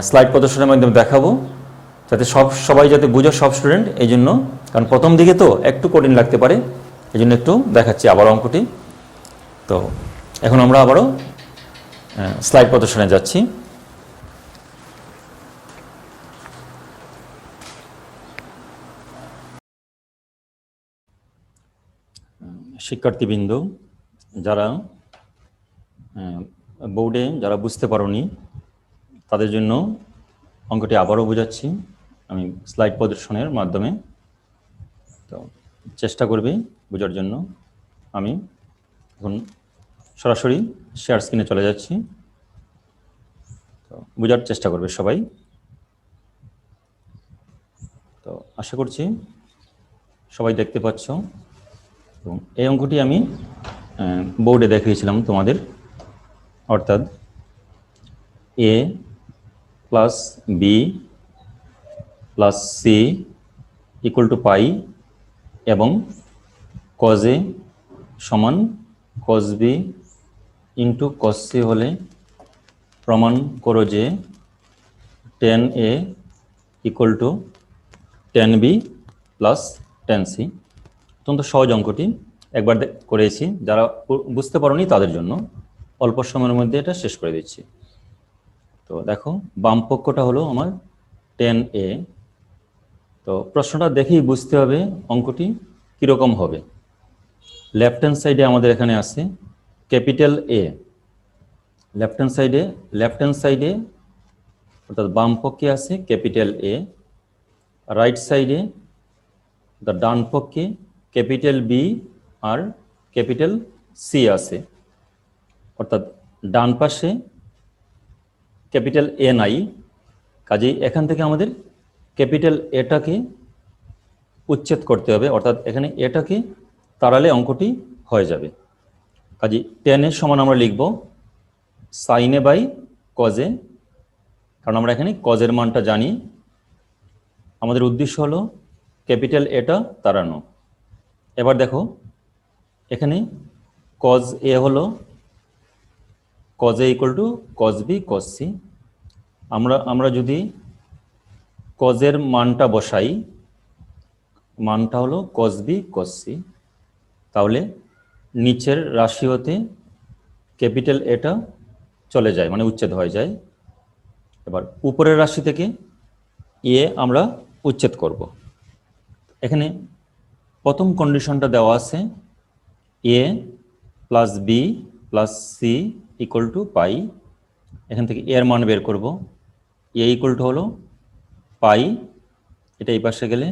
স্লাইড প্রদর্শনের মাধ্যমে দেখাবো, যাতে সবাই যাতে বুঝো, সব স্টুডেন্ট, এই জন্য, কারণ প্রথম দিকে তো একটু কঠিন লাগতে পারে, এই জন্য একটু দেখাচ্ছি আবারও অঙ্কটি। তো এখন আমরা আবারও স্লাইড প্রদর্শনে যাচ্ছি। শিক্ষার্থীবৃন্দ, যারা বোর্ডে যারা বুঝতে পারোনি তাদের জন্য অঙ্কটি আবারও বোঝাচ্ছি আমি স্লাইড প্রদর্শনের মাধ্যমে। তো চেষ্টা করবে বোঝার জন্য। আমি এখন সরাসরি শেয়ার স্ক্রিনে চলে যাচ্ছি, তো বোঝার চেষ্টা করবে সবাই। তো আশা করছি সবাই দেখতে পাচ্ছ, এবং এই অঙ্কটি আমি বোর্ডে দেখিয়েছিলাম তোমাদের, অর্থাৎ A plus B plus C equal to pi এবং কজ এ সমান cos B into cos C হলে প্রমাণ করো যে tan A equal to tan B plus tan C. অত্যন্ত সহজ অঙ্কটি, একবার করেছি, যারা বুঝতে পারোনি তাদের জন্য অল্প সময়ের মধ্যে এটা শেষ করে দিচ্ছি। তো দেখো বাম পক্ষটা হলো আমার টেন এ। তো প্রশ্নটা দেখেই বুঝতে হবে অঙ্কটি কীরকম হবে। লেফট হ্যান্ড সাইডে আমাদের এখানে আছে ক্যাপিটাল এ, লেফট হ্যান্ড সাইডে অর্থাৎ বাম পক্ষে আছে ক্যাপিটাল এ, রাইট সাইডে ডান পক্ষে ক্যাপিটাল বি আর ক্যাপিটাল সি আছে, অর্থাৎ ডান পাশে ক্যাপিটাল এ নাই। কাজেই এখান থেকে আমাদের ক্যাপিটাল এটাকে উচ্ছেদ করতে হবে, অর্থাৎ এখানে এটাকে তাড়ালে অঙ্কটি হয়ে যাবে। কাজেই টেনের সমান আমরা লিখব সাইনে বাই কজে, কারণ আমরা এখানে কজের মানটা জানি। আমাদের উদ্দেশ্য হলো ক্যাপিটাল এটা তাড়ানো। এবার দেখো এখানে কজ এ হলো cos A equal to cos B cos c. আমরা যদি কজের মানটা বসাই, মানটা হলো কজ বি কজ সি, তাহলে নিচের রাশি হতে ক্যাপিটাল এটা চলে যায়, মানে উচ্ছেদ হয়ে যায়। এবার উপরের রাশি থেকে এ আমরা উচ্ছেদ করব। এখানে প্রথম কন্ডিশনটা দেওয়া আছে A plus B plus C equal to pi. এখান থেকে এর মান বের করব। এ ইকুয়াল টু হলো পাই, এটা এই পাশে গেলে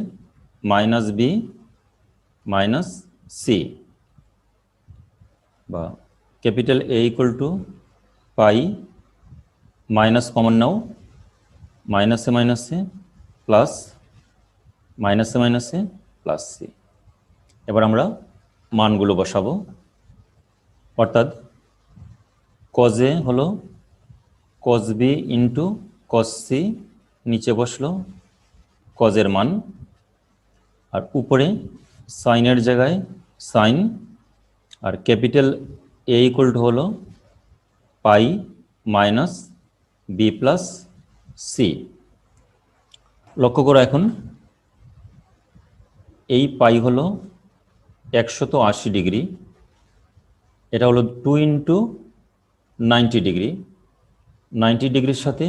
মাইনাস বি মাইনাস সি, বা capital A equal to pi, minus common নাও, মাইনাসে প্লাস, মাইনাসে প্লাস সি। এবার আমরা মানগুলো বসাবো, অর্থাৎ কজে হলো cos B into cos c, নিচে বসলো কজের মান, আর উপরে সাইনের জায়গায় সাইন, আর ক্যাপিটাল এ ইকুয়াল টু হলো pi minus B plus c. লক্ষ্য করো এখন এই পাই হলো 180 ডিগ্রি, এটা হলো 2 ইন্টু 90 ডিগ্রি। 90 ডিগ্রির সাথে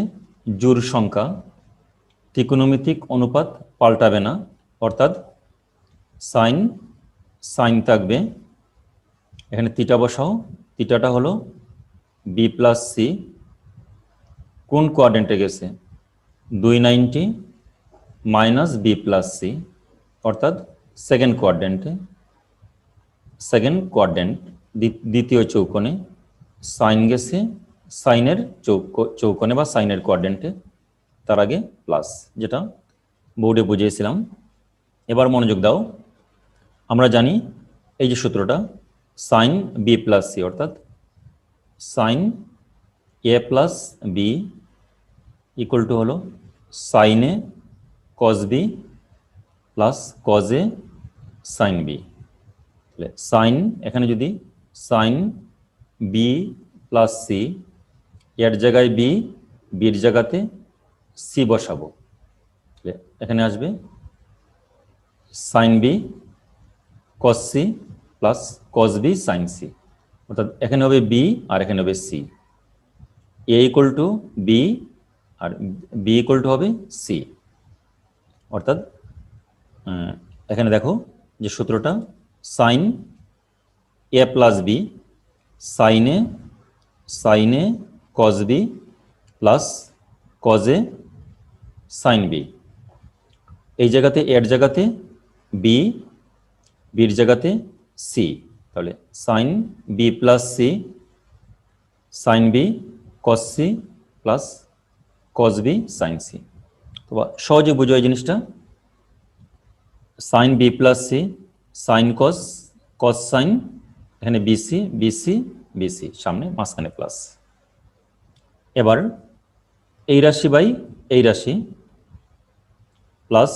জোড় সংখ্যা, ত্রিকোণমিতিক অনুপাত পাল্টাবে না, অর্থাৎ সাইন সাইন থাকবে। এখানে থিটা বসাও, থিটাটা হলো বি প্লাস সি। কোন কোয়াড্রেন্টে গেছে? 290 মাইনাস বি প্লাস সি, অর্থাৎ সেকেন্ড কোয়াড্রেন্ট দ্বিতীয় চৌকোণে সাইন গেছে সাইনের চৌকোণে বা সাইনের কোয়াড্রেন্টে, তার আগে প্লাস, যেটা বোর্ডে বুঝিয়েছিলাম। এবার মনোযোগ দাও, আমরা জানি এই যে সূত্রটা সাইন বি প্লাস সি, অর্থাৎ sine A plus B equal to হলো সাইনে কজ বি প্লাস কজ এ সাইন বি। সাইন, এখানে যদি সাইন বি প্লাস সি, এর জায়গায় বি, বির জায়গাতে সি বসাবো, এখানে আসবে sine B cos C plus cos B sine C, অর্থাৎ এখানে হবে বি আর এখানে হবে C. A equal to B আর বি ইকুয়াল টু হবে সি, অর্থাৎ এখানে দেখো যে সূত্রটা সাইন এ প্লাস বি সাইনে কজ বি প্লাস কজে সাইন বি। এই জায়গাতে এর জায়গাতে বি, বির জায়গাতে সি, তাহলে sine B plus C sine B cos C plus cos B sine C. তো সহজে বুঝো এই জিনিসটা, sine B plus C sine cos, cos sine, এখানে বিসি বিসি বিসি, সামনে মাঝখানে প্লাস। এবার এই রাশি বাই এই রাশি প্লাস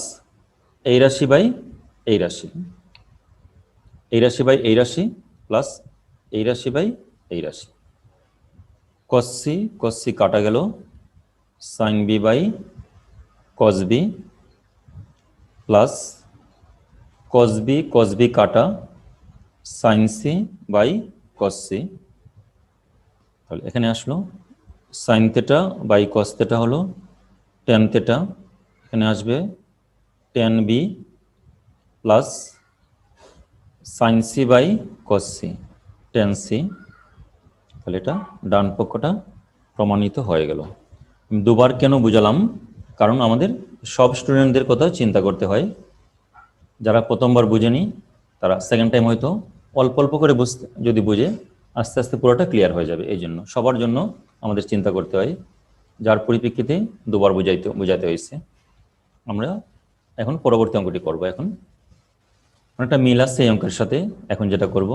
এই রাশি বাই এই রাশি, এই রাশি বাই এই রাশি প্লাস এই রাশি বাই এই রাশি। cos c কাটা গেল, sin b by cos b plus cos b কাটা sin c by cos c। তাহলে এখানে আসলো sin theta by cos theta হলো tan থেটা, এখানে আসবে tan b plus sin c by cos c tan c। তাহলে এটা ডান পক্ষটা প্রমাণিত হয়ে গেল। দুবার কেন বুঝালাম, কারণ আমাদের সব স্টুডেন্টদের কথা চিন্তা করতে হয়। যারা প্রথমবার বুঝেনি তারা সেকেন্ড টাইম হয়তো অল্প অল্প করে বুঝতে যদি বুঝে আস্তে আস্তে পুরোটা ক্লিয়ার হয়ে যাবে। এই জন্য সবার জন্য আমাদের চিন্তা করতে হয়, যার পরিপ্রেক্ষিতে দুবার বোঝাতে হয়েছে। আমরা এখন পরবর্তী অঙ্কটি করব। এখন অনেকটা মিল আছে এই অঙ্কের সাথে। এখন যেটা করব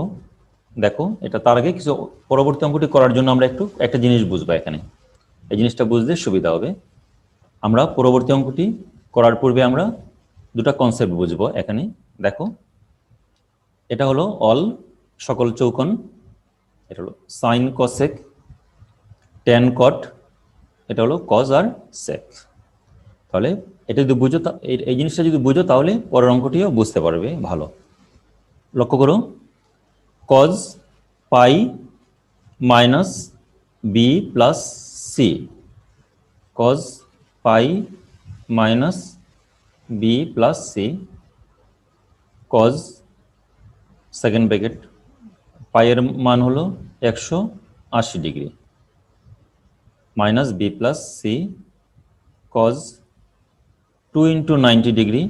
দেখো, এটা তার আগে কিছু পরবর্তী অঙ্কটি করার জন্য আমরা একটা জিনিস বুঝবো। এখানে এই জিনিসটা বুঝতে সুবিধা হবে। আমরা পরবর্তী অঙ্কটি করার পূর্বে আমরা দুটা কনসেপ্ট বুঝবো। এখানে দেখো, এটা হলো সকল চৌকোণ, এটা হলো সাইন কসেক ট্যান কট, এটা হলো কজ আর সেক। তাহলে এটা যদি বুঝো, এই জিনিসটা যদি বুঝো তাহলে পরের অঙ্কটিও বুঝতে পারবে ভালো। লক্ষ্য করো, cos pi minus B plus C, cos pi minus B plus C, cos second bracket পাইয়ের মান হলো 180 degree minus B plus C, cos 2 × 90 degree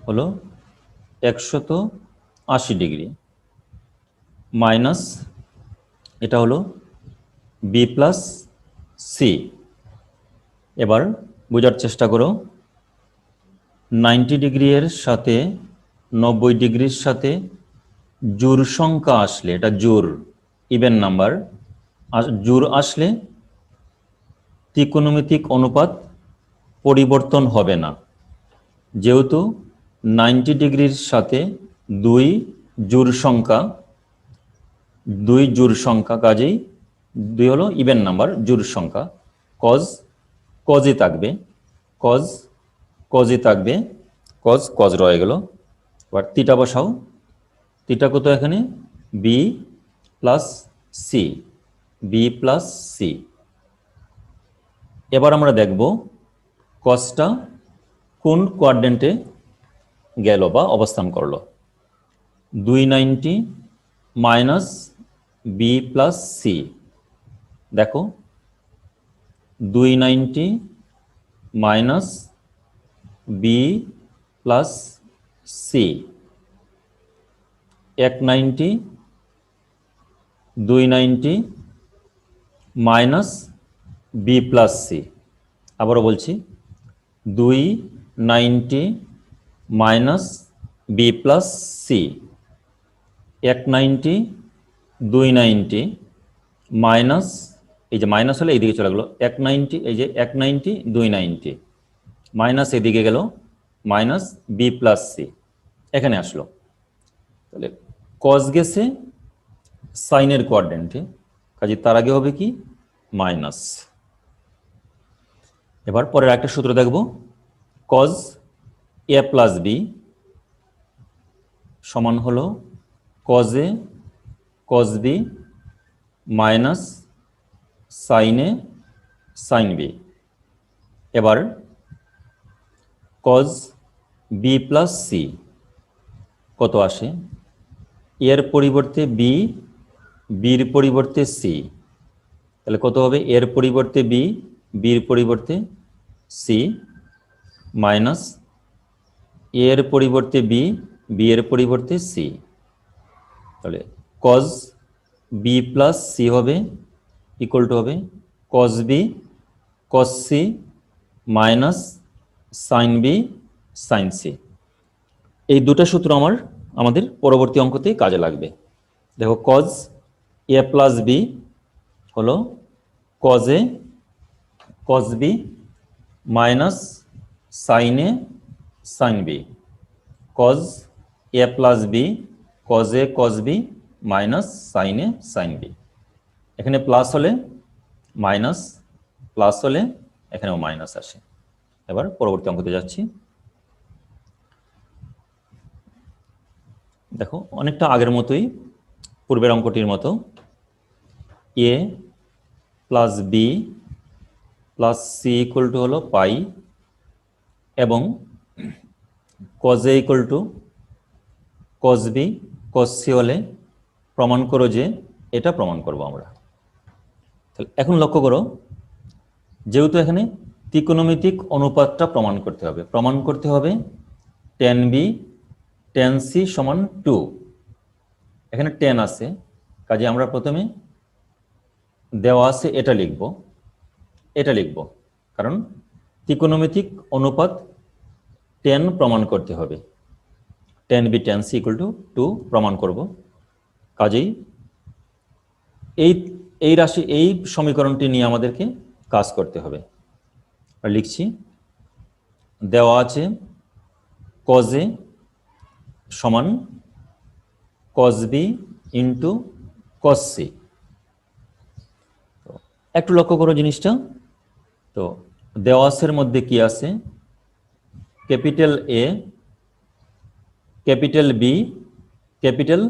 হলো 180 ডিগ্রি মাইনাস এটা হলো বি প্লাস সি। এবার বোঝার চেষ্টা করো, 90 ডিগ্রি এর সাথে 90 ডিগ্রির সাথে জোড় সংখ্যা আসলে, এটা জোড় ইভেন নাম্বার, জোড় আসলে ত্রিকোণমিতিক অনুপাত পরিবর্তন হবে না। যেহেতু 90 ডিগ্রির সাথে দুই জোড় সংখ্যা, কাজেই দুই হলো ইভেন নাম্বার, জোড় সংখ্যা, কজই থাকবে, কজই থাকবে, কজ রয়ে গেল। এবার থিটা বসাও, থিটা কত এখানে b plus c, b plus c. এবার আমরা দেখব কজটা কোন কোয়াড্রেন্টে গেল বা অবস্থান করলো। 290 মাইনাস বি প্লাস সি, দেখো 290 minus B plus c, 190 290 minus B plus c. আবারও বলছি, 290 minus B plus c, 190 290 minus, এই যে মাইনাস হলে এইদিকে চলে গেলো 190, এই যে 190 290 মাইনাস এদিকে গেল মাইনাস বি প্লাস সি, এখানে আসলো। তাহলে কজ গেছে সাইনের কোয়াড্রেন্টে, কাজে তার আগে হবে কি মাইনাস। এবার পরের একটা সূত্র দেখব, কজ এ প্লাস বি সমান হলো কজ এ কজ বি মাইনাস সাইনে সাইন বি। এবার কজ বি প্লাস সি কত আসে, এর পরিবর্তে বি, বির পরিবর্তে সি, তাহলে কত হবে এর পরিবর্তে বি, বির পরিবর্তে সি, মাইনাস এর পরিবর্তে বি, বি এর পরিবর্তে সি। তাহলে কজ বি প্লাস সি হবে ইকুয়াল টু হবে cos B cos c minus sine B sine c. এই দুটো সূত্র আমাদের পরবর্তী অঙ্কতে কাজে লাগবে। দেখো, কজ এ প্লাস বি হলো কজ এ কজ বি মাইনাস সাইন এ সাইন বি, কজ এ প্লাস বি কজ এ কজ বি মাইনাস সাইন এ সাইন বি। এখানে প্লাস হলে মাইনাস, প্লাস হলে এখানেও মাইনাস আসে। এবার পরবর্তী অঙ্কতে যাচ্ছি। দেখো অনেকটা আগের মতোই, পূর্বের অঙ্কটির মতো, A plus B plus C equal to হলো পাই, এবং cos A equal to cos B cos C হলে প্রমাণ করো যে, এটা প্রমাণ করব আমরা। তাহলে এখন লক্ষ্য করো, যেহেতু এখানে ত্রিকোণমিতিক অনুপাতটা প্রমাণ করতে হবে, প্রমাণ করতে হবে tan বি tan সি সমান 2। এখানে tan আছে, কাজে আমরা প্রথমে দেওয়া আছে এটা লিখব, এটা লিখব, কারণ ত্রিকোণমিতিক অনুপাত tan প্রমাণ করতে হবে। tan b tan c equal to 2 প্রমাণ করব। কাজেই এই রাশি, এই সমীকরণটি নিয়ে আমাদেরকে কাজ করতে হবে। আর লিখছি, দেওয়া আছে cos a সমান cos b into cos c। একটু লক্ষ্য করো জিনিসটা। তো দেওয়া আছের মধ্যে কি আছে, capital a capital b capital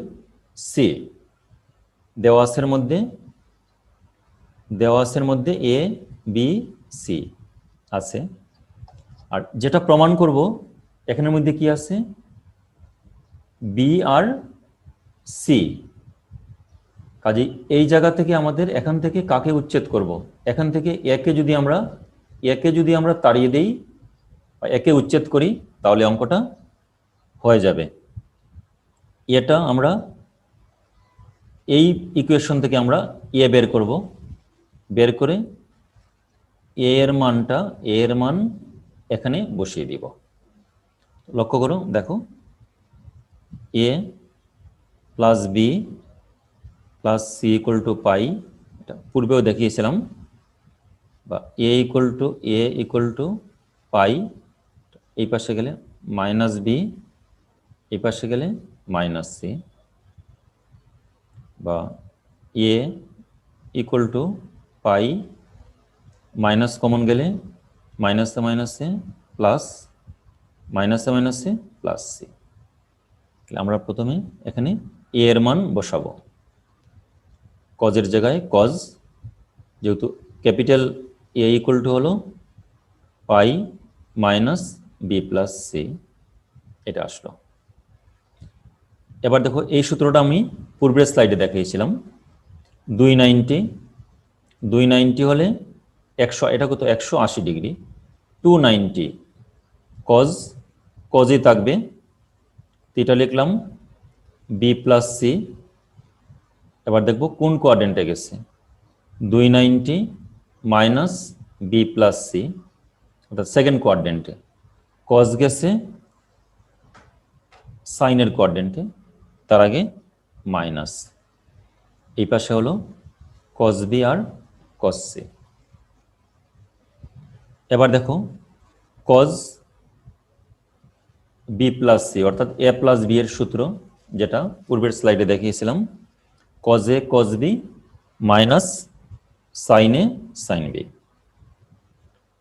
c. দেওয়া আছের মধ্যে এ বি সি আছে। আর যেটা প্রমাণ করব এখানের মধ্যে কি আছে, বি আর সি। কাজে এই জায়গা থেকে আমাদের এখান থেকে কাকে উচ্ছেদ করব, এখান থেকে একে যদি আমরা তাড়িয়ে দেই বা একে উচ্ছেদ করি, তাহলে অঙ্কটা হয়ে যাবে। এটা আমরা এই ইকুয়েশন থেকে আমরা এ বের করব, বের করে এ এর মান এখানে বসিয়ে দিব। লক্ষ্য করো, দেখো A plus B plus C equal to pi, এটা পূর্বেও দেখিয়েছিলাম, বা এ ইকুয়াল টু পাই, এই পাশে গেলে মাইনাস বি, এই পাশে গেলে মাইনাস সি, বা A equal to pi, minus common গেলে মাইনাসে প্লাস, মাইনাসে প্লাস সি। আমরা প্রথমে এখানে এ এর মান বসাবো, কজের জায়গায় কজ, যেহেতু ক্যাপিটাল এ ইকুয়াল টু হলো pi minus B plus c, এটা আসলো। এবার দেখো এই সূত্রটা আমি পূর্বের স্লাইডে দেখিয়েছিলাম। 290 হলে 100, এটা কত 180 ডিগ্রি, 290 কজই থাকবে, এটা লিখলাম বি প্লাস সি। এবার দেখব কোন কোয়াড্রেন্টে গেছে, 290 মাইনাস বি প্লাস সি, অর্থাৎ সেকেন্ড কোয়াড্রেন্টে। কজ গেছে সাইনের কোয়াড্রেন্টে, তার আগে মাইনাস, এই পাশে হলো কজ বি আর কজ সি। এবার দেখো কজ বি প্লাস সি, অর্থাৎ এ প্লাস বি এর সূত্র, যেটা পূর্বের স্লাইডে দেখিয়েছিলাম, কজ এ কজ বি মাইনাস সাইন এ সাইন বি।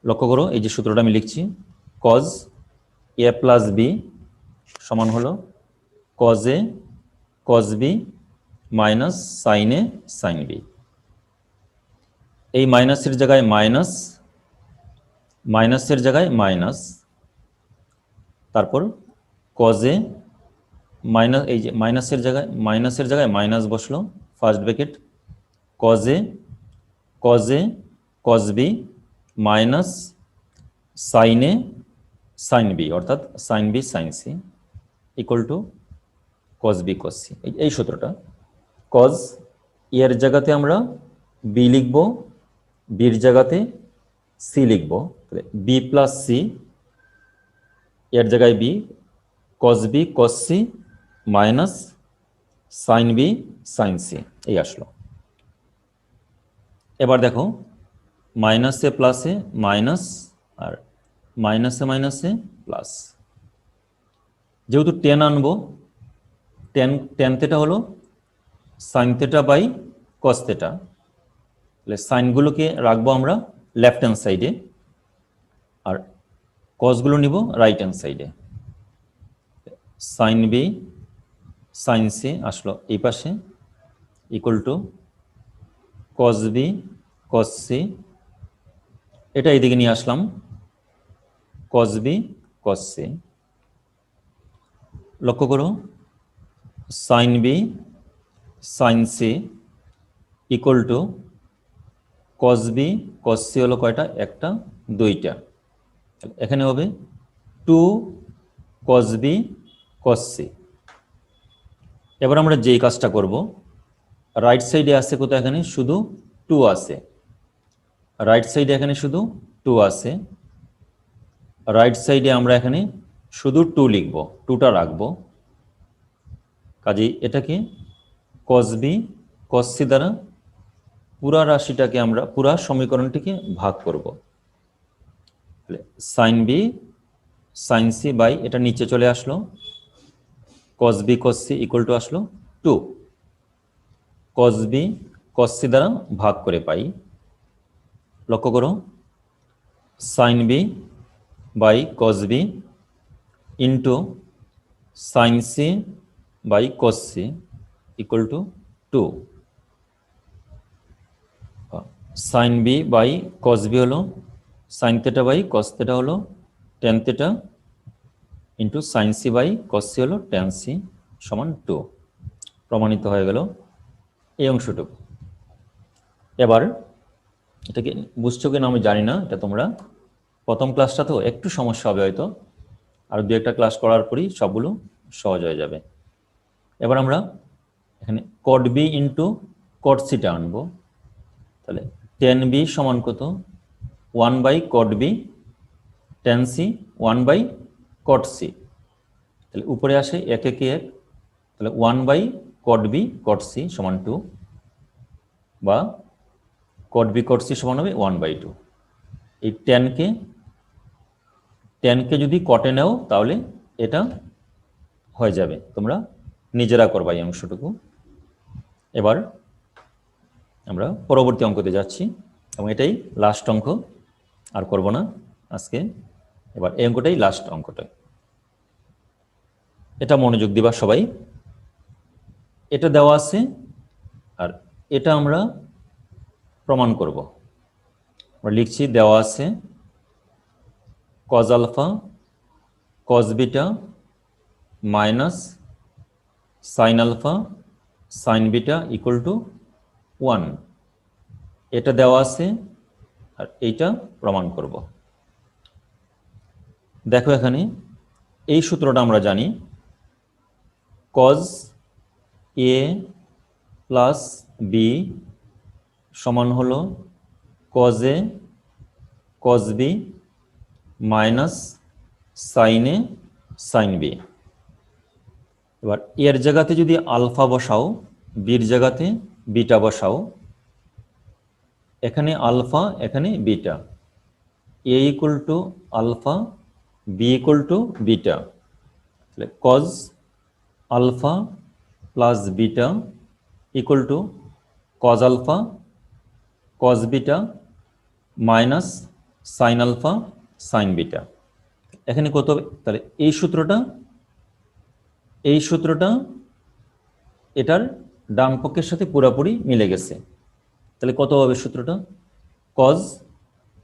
লক্ষ্য করো এই যে সূত্রটা আমি লিখছি, কজ এ প্লাস বি সমান হলো কজ এ কজ বি মাইনাস সাইন এ সাইন বি। এই মাইনাসের জায়গায় মাইনাস, মাইনাসের জায়গায় মাইনাস, তারপর কজে মাইনাস, এই যে মাইনাসের জায়গায় মাইনাস বসলো, ফার্স্ট ব্র্যাকেট, কজে কজ বি মাইনাস সাইনে সাইন বি, অর্থাৎ sine B sine C equal to cos B cos C. এই সূত্রটা, কজ এর জায়গাতে আমরা বি লিখব, বির জায়গাতে সি লিখব, বি প্লাস সি, এর জায়গায় b, cos B cos c minus sine B sine c, এই আসলো। এবার দেখো মাইনাসে প্লাসে মাইনাস আর মাইনাসে মাইনাসে প্লাস। যেহেতু টেন আনবো, টেন থেটা হলো sine theta by cos theta, তাহলে সাইনগুলোকে রাখবো আমরা লেফট হ্যান্ড সাইডে আর কসগুলো নিব রাইট হ্যান্ড সাইডে। সাইন বি সাইন সি আসলো এই পাশে equal to cos B cos c, এটা এইদিকে নিয়ে আসলাম কস বি কস সি। লক্ষ্য করো sine B sine C equal to cos B cos C হলো কয়টা? একটা, দুইটা। এখানে হবে two cos B cos c. এবার আমরা যেই কাজটা করব, রাইট সাইডে আছে কোথায়? এখানে শুধু টু আছে, রাইট সাইডে এখানে শুধু টু আছে, রাইট সাইডে আমরা এখানে শুধু টু লিখব, টুটা রাখবো। কাজেই এটাকে কস বি কস সি দ্বারা পুরা রাশিটাকে আমরা, পুরা সমীকরণটিকে ভাগ করব। Sine B sine C by এটা নিচে চলে আসলো, cos B cos C equal to আসলো two, cos B cos C দ্বারা ভাগ করে পাই। লক্ষ্য করো sine B by cos B into sine C by cos C equal to two. Sine B by cos B হলো sine theta by cos theta হলো tan theta into sine C by cos C হলো tan C সমান two. প্রমাণিত হয়ে গেল এই অংশটুকু। এবার এটাকে বুঝছো কিনা আমি জানি না, এটা তোমরা প্রথম ক্লাসটা তো একটু সমস্যা হবে হয়তো, আর দু একটা ক্লাস করার পরই সবগুলো সহজ হয়ে যাবে। এবার আমরা এখানে কট বি ইন্টু কট সিটা আনবো, তাহলে টেন বি সমান কত? One by cot b, tan c one by cot c, তাহলে উপরে আসে এক একে এক, তাহলে one by cot b cot c সমান টু, বা কট বি কট সি সমান হবে ওয়ান বাই টু। এই টেনকে যদি কটে নাও তাহলে এটা হয়ে যাবে, তোমরা নিজেরা করবা এই অংশটুকু। এবার আমরা পরবর্তী অঙ্কতে যাচ্ছি এবং এটাই লাস্ট অঙ্ক, আর করব না আজকে। এবার এই অঙ্কটাই লাস্ট অঙ্কটা, এটা মনোযোগ দিবা সবাই। এটা দেওয়া আছে আর এটা আমরা প্রমাণ করব। আমরা লিখছি দেওয়া আছে cos alpha cos beta minus sine alpha sine beta equal to one, এটা দেওয়া আছে আর এইটা প্রমাণ করব। দেখো এখানে এই সূত্রটা আমরা জানি, কজ এ প্লাস বি সমান হলো কজ এ কজ বি মাইনাস সাইন এ সাইন বি। এবার এর জায়গাতে যদি আলফা বসাও, বির জায়গাতে বিটা বসাও, এখানে আলফা এখানে beta, A equal to alpha B equal to beta, তাহলে cos alpha plus beta equal to cos alpha cos beta minus sine alpha sine beta. এখানে কত হবে? তাহলে এই সূত্রটা এটার ডান পক্ষের সাথে পুরোপুরি মিলে গেছে। তাহলে কত হবে সূত্রটা? Cos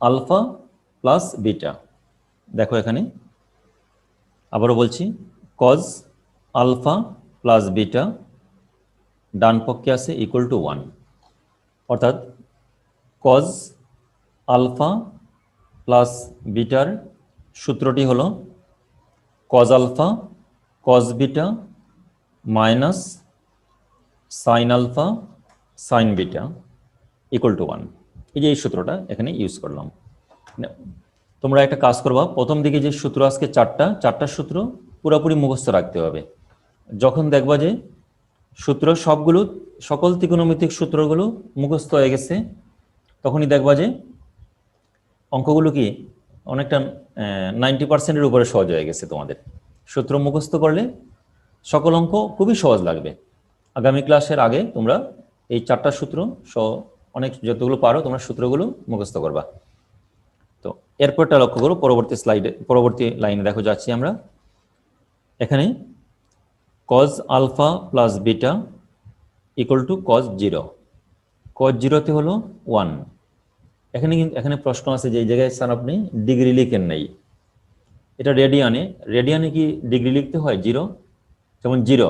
alpha plus beta. দেখো এখানে আবারও বলছি, কজ আলফা প্লাস বিটা ডান পক্ষে আছে ইকুয়াল টু ওয়ান, অর্থাৎ কজ আলফা প্লাস বিটার সূত্রটি হলো cos alpha cos beta minus sine alpha sine beta equal to one. এই যে এই সূত্রটা এখানে ইউজ করলাম। তোমরা একটা কাজ করবা, প্রথম দিকে যে সূত্র আজকে চারটা সূত্র পুরোপুরি মুখস্থ রাখতে হবে। যখন দেখবা যে সূত্র সকল ত্রিকোণমিতিক সূত্রগুলো মুখস্থ হয়ে গেছে, তখনই দেখবা যে অঙ্কগুলো কি অনেকটা 90%-এর উপরে সহজ হয়ে গেছে তোমাদের। সূত্র মুখস্থ করলে সকল অঙ্ক খুবই সহজ লাগবে। আগামী ক্লাসের আগে তোমরা এই 4টা সূত্র অনেক যতগুলো পারো তোমরা সূত্রগুলো মুখস্থ করবা। তো এরপরটা লক্ষ্য করো, পরবর্তী লাইনে দেখো যাচ্ছি আমরা। এখানে cos alpha plus beta equal to cos 0। cos 0 হলো 1। এখানে প্রশ্ন আছে যে এই জায়গায় স্যার আপনি ডিগ্রি লিখেন নাই, এটা রেডিয়ানে কি ডিগ্রি লিখতে হয়? 0, যেমন 0,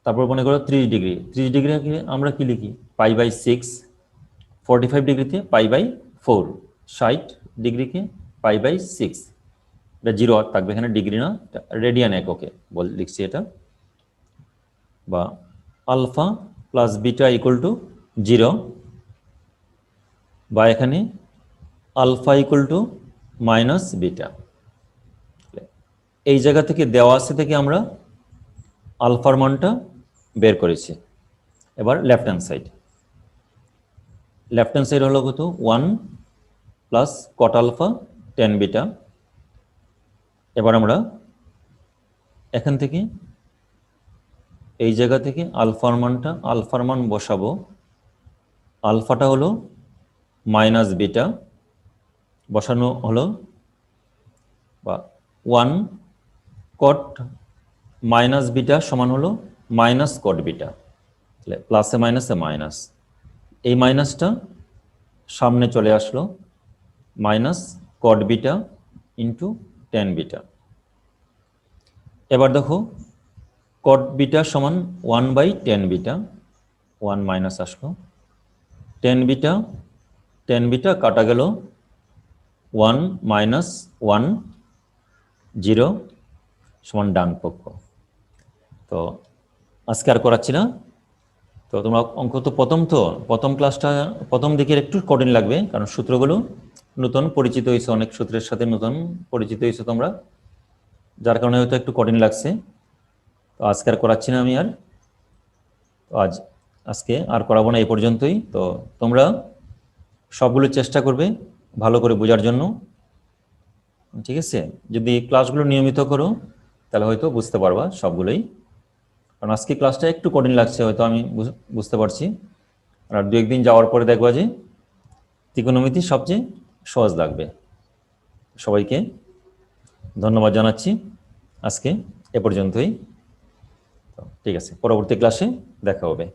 তারপর মনে করো 30 ডিগ্রি, 30 ডিগ্রি আমরা কি লিখি? π/6। 45 ডিগ্রিতে π/4, 60 ডিগ্রিকে π/6। এটা 0 থাকবে এখানে, ডিগ্রি না, রেডিয়ান এককে লিখছি এটা। বা alpha plus beta equal to 0, বা এখানে alpha equal to minus beta. এই জায়গা থেকে দেওয়া আছে থেকে আমরা আলফার মানটা বের করেছি। এবার লেফট হ্যান্ড সাইড হলো কত? 1 plus cot alpha tan beta. এবার আমরা এখান থেকে এই জায়গা থেকে আলফার মান বসাবো। আলফাটা হলো মাইনাস বিটা বসানো হলো, বা 1 কট মাইনাস বিটা সমান হলো মাইনাস কট বিটা। প্লাসে মাইনাসে মাইনাস, এই মাইনাসটা সামনে চলে আসলো, মাইনাস কট বিটা ইন্টু টেন বিটা। এবার দেখো কট বিটা সমান 1/10 বিটা, 1 মাইনাস আসলো, টেন বিটা কাটা গেল, 1 মাইনাস 1, 0 সমান ডান পক্ষ। তো আজকে আর করাচ্ছি না। তো তোমরা অঙ্ক তো প্রথম ক্লাসটা প্রথম দিকের একটু কঠিন লাগবে, কারণ সূত্রগুলো নতুন পরিচিত হয়েছে, অনেক সূত্রের সাথে নতুন পরিচিত হয়েছে তোমরা, যার কারণে হয়তো একটু কঠিন লাগছে। তো আজকে আর করাচ্ছি না আমি আর। তো আজকে আর করাবো না, এই পর্যন্তই। তো তোমরা সবগুলো চেষ্টা করবে ভালো করে বোঝার জন্য, ঠিক আছে? যদি ক্লাসগুলো নিয়মিত করো তাহলে হয়তো বুঝতে পারবা সবগুলোই। কারণ আজকে ক্লাসটা একটু কঠিন লাগছে হয়তো, আমি বুঝতে পারছি। আর 2-1 দিন যাওয়ার পরে দেখবা যে ত্রিকোণমিতি সবচেয়ে সহজ লাগবে। সবাইকে ধন্যবাদ জানাচ্ছি। আজকে এ পর্যন্তই। ঠিক আছে, পরবর্তী ক্লাসে দেখা হবে।